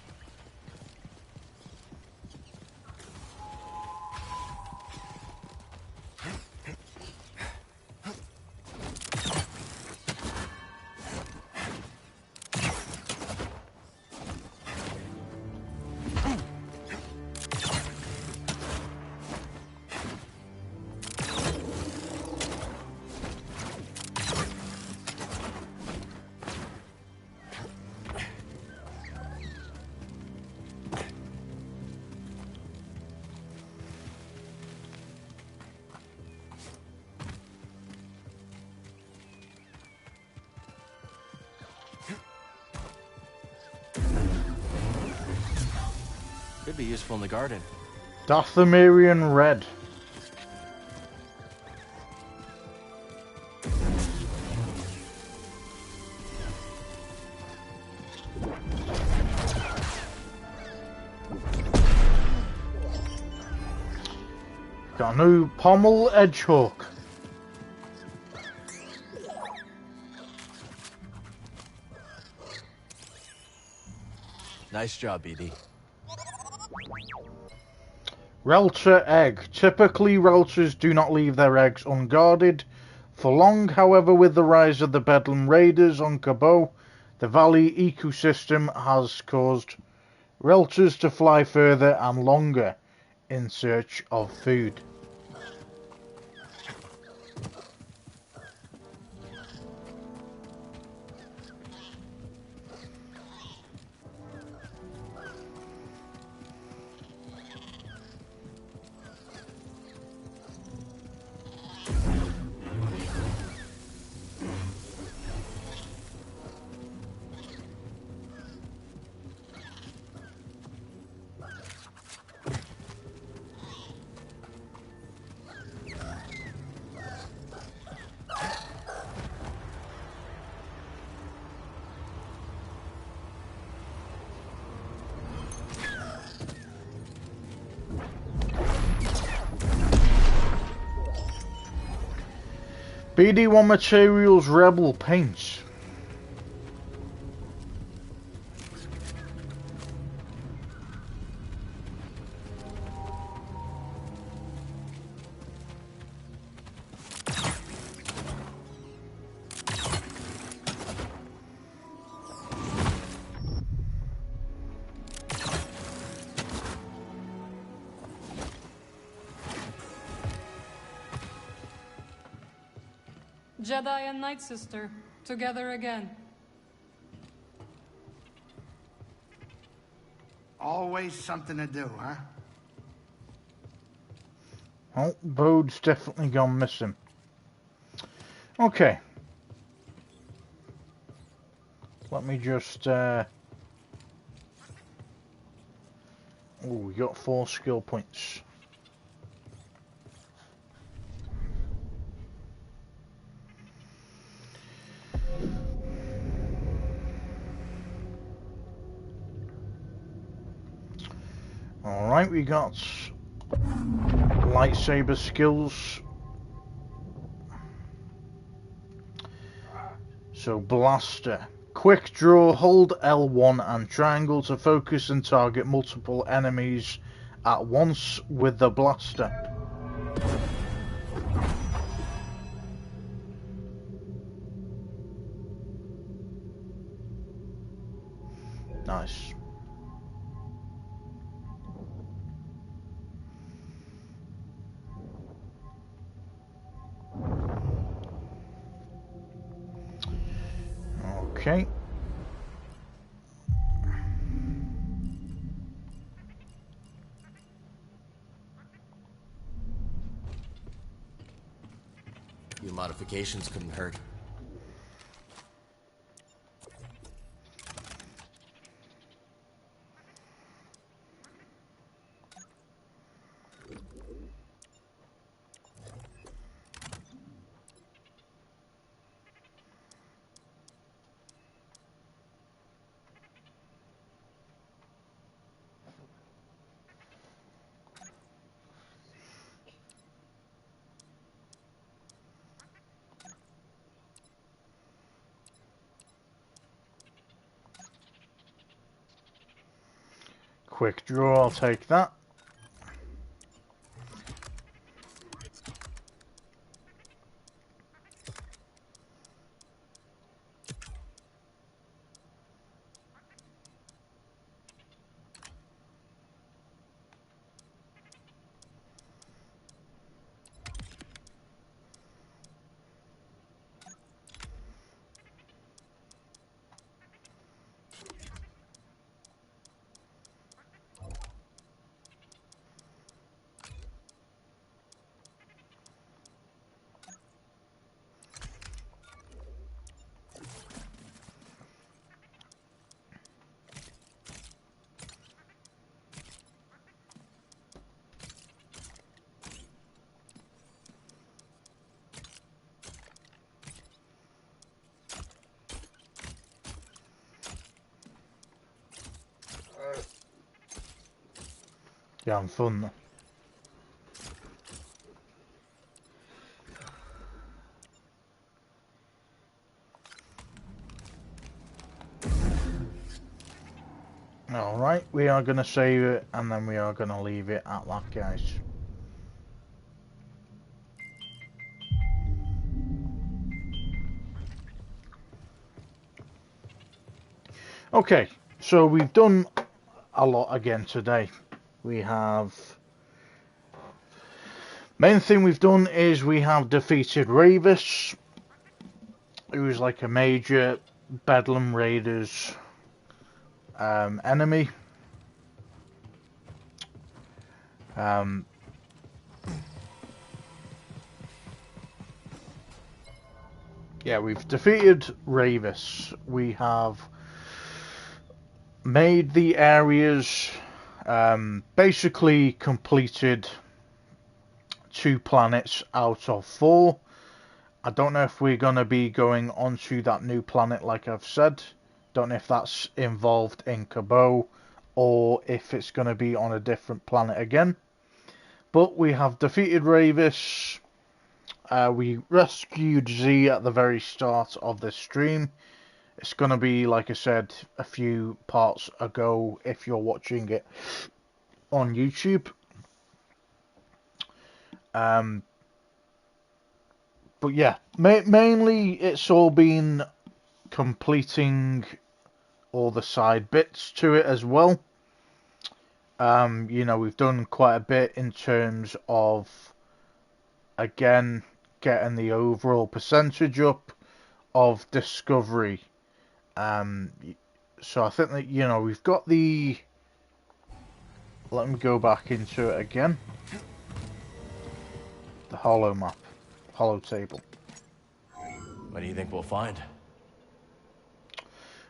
Could be useful in the garden. Dathomirian Red. Got a new pommel edge hook. Nice job, BD. Relcher egg. Typically, Relchers do not leave their eggs unguarded for long. However, with the rise of the Bedlam Raiders on Cabo, the valley ecosystem has caused Relchers to fly further and longer in search of food. BD1 Materials Rebel Paints. Jedi and Night Sister, together again. Always something to do, huh? Oh, Bode's definitely gone missing. Okay. Let me just... Oh, we got 4 skill points. Alright, we got lightsaber skills. So, blaster. Quick draw, hold L1 and triangle to focus and target multiple enemies at once with the blaster. Nice. Okay. Few modifications couldn't hurt. Quick draw, I'll take that. Yeah, I'm fun. Alright, we are going to save it, and then we are going to leave it at that, guys. Okay, so we've done a lot again today. We have... Main thing we've done is we have defeated Ravis, who's like a major Bedlam Raiders enemy. Yeah, we've defeated Ravis. We have made the areas, basically completed 2 planets out of 4. I don't know if we're going to be going onto that new planet like I've said. Don't know if that's involved in Cabo or if it's going to be on a different planet again. But we have defeated Ravis. We rescued Z at the very start of this stream. It's going to be, like I said, a few parts ago if you're watching it on YouTube. But yeah, mainly it's all been completing all the side bits to it as well. You know, we've done quite a bit in terms of, again, getting the overall percentage up of discovery. So I think that, you know, we've got the... Let me go back into it again. The holo map. Holo table. What do you think we'll find?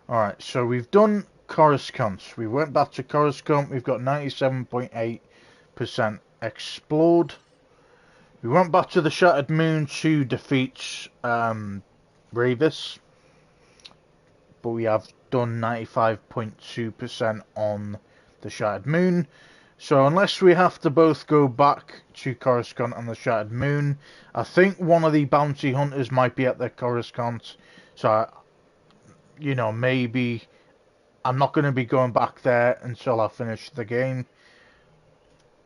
Alright, so we've done Coruscant. We went back to Coruscant. We've got 97.8% explored. We went back to the Shattered Moon to defeat Ravis. But we have done 95.2% on the Shattered Moon. So unless we have to both go back to Coruscant and the Shattered Moon, I think one of the bounty hunters might be at the Coruscant. So, you know, maybe I'm not going to be going back there until I finish the game.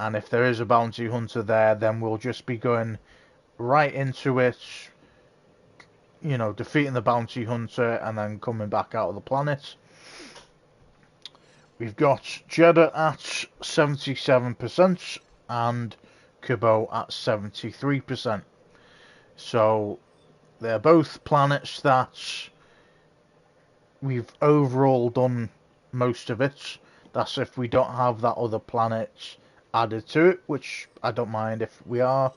And if there is a bounty hunter there, then we'll just be going right into it, you know, defeating the bounty hunter and then coming back out of the planet. We've got Jeddah at 77% and Cabo at 73%. So they're both planets that we've overall done most of it. That's if we don't have that other planet added to it, which I don't mind if we are.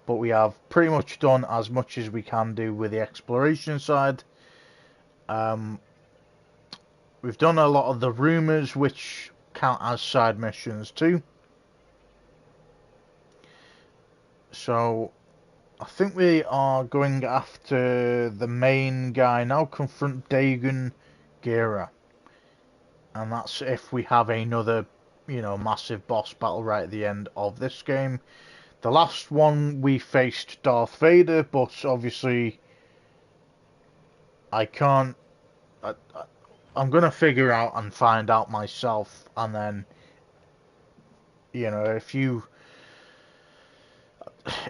But we have pretty much done as much as we can do with the exploration side. We've done a lot of the rumours, which count as side missions too. So I think we are going after the main guy now. Confront Dagon Gira. And that's if we have another, you know, massive boss battle right at the end of this game. The last one we faced Darth Vader, but obviously I can't... I'm going to figure out and find out myself, and then, you know,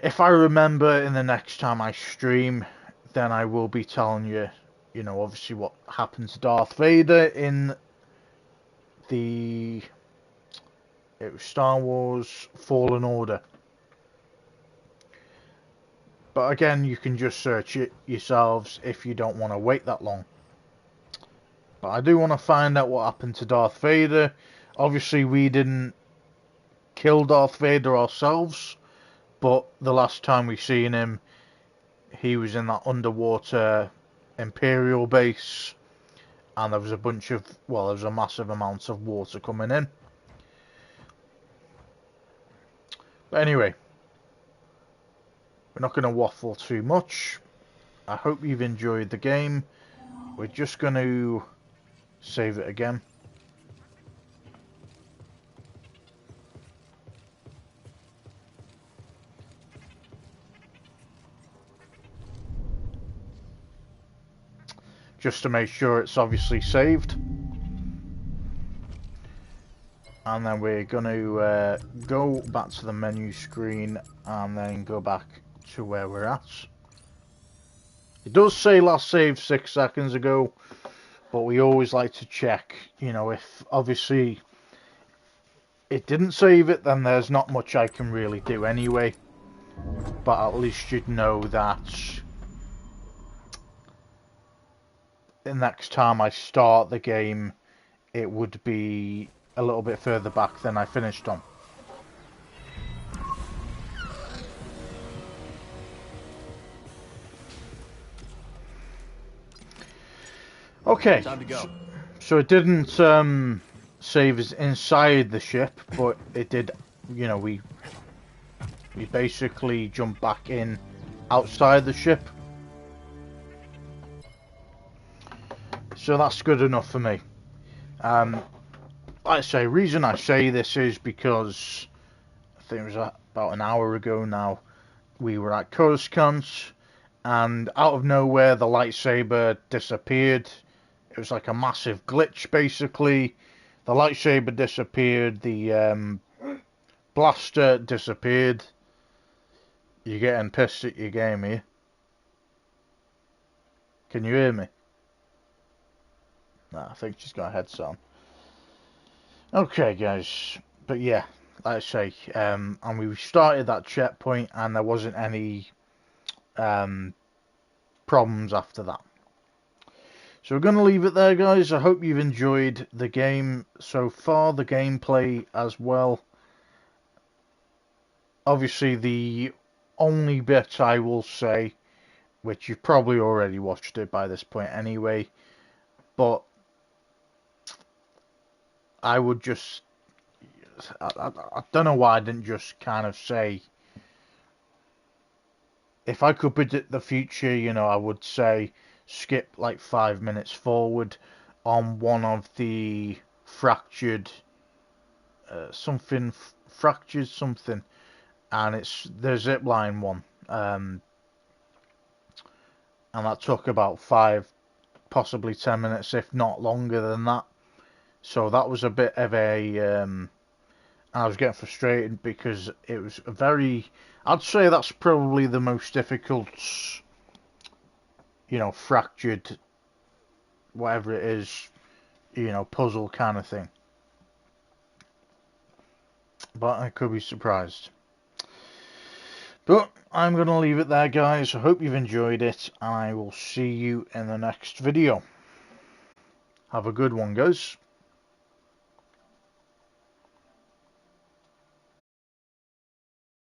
if I remember in the next time I stream, then I will be telling you, you know, obviously what happened to Darth Vader in it was Star Wars Fallen Order. But again, you can just search it yourselves if you don't want to wait that long. But I do want to find out what happened to Darth Vader. Obviously, we didn't kill Darth Vader ourselves, but the last time we seen him, he was in that underwater Imperial base, and there was a bunch of, well, there was a massive amount of water coming in. But anyway, we're not going to waffle too much. I hope you've enjoyed the game. We're just going to save it again. just to make sure it's obviously saved. And then we're going to go back to the menu screen and then go back to where we're at. It does say last save 6 seconds ago, but we always like to check, you know, if obviously it didn't save it, then there's not much I can really do anyway. But at least you'd know that the next time I start the game, it would be a little bit further back than I finished on. Okay, Time to go. So it didn't save us inside the ship, but it did, you know, we basically jumped back in outside the ship. So that's good enough for me. Like I say, reason I say this is because I think it was about an hour ago now, we were at Coruscant, and out of nowhere the lightsaber disappeared. It was like a massive glitch, basically. The lightsaber disappeared, the blaster disappeared. You're getting pissed at your game here. Can you hear me? Nah, I think she's got a headset on. Okay, guys. But yeah, like I say, and we started that checkpoint and there wasn't any problems after that. So we're going to leave it there, guys. I hope you've enjoyed the game so far, the gameplay as well. Obviously, the only bit I will say, which you've probably already watched it by this point anyway, but I would just, I don't know why I didn't just kind of say, if I could predict the future, you know, I would say skip like 5 minutes forward on one of the fractured fractured something, and it's the zipline one, and that took about 5, possibly 10 minutes, if not longer than that. So that was a bit of a I was getting frustrated because it was a very, I'd say that's probably the most difficult, you know, fractured, whatever it is, you know, puzzle kind of thing. But I could be surprised. But I'm going to leave it there, guys. I hope you've enjoyed it, and I will see you in the next video. Have a good one, guys.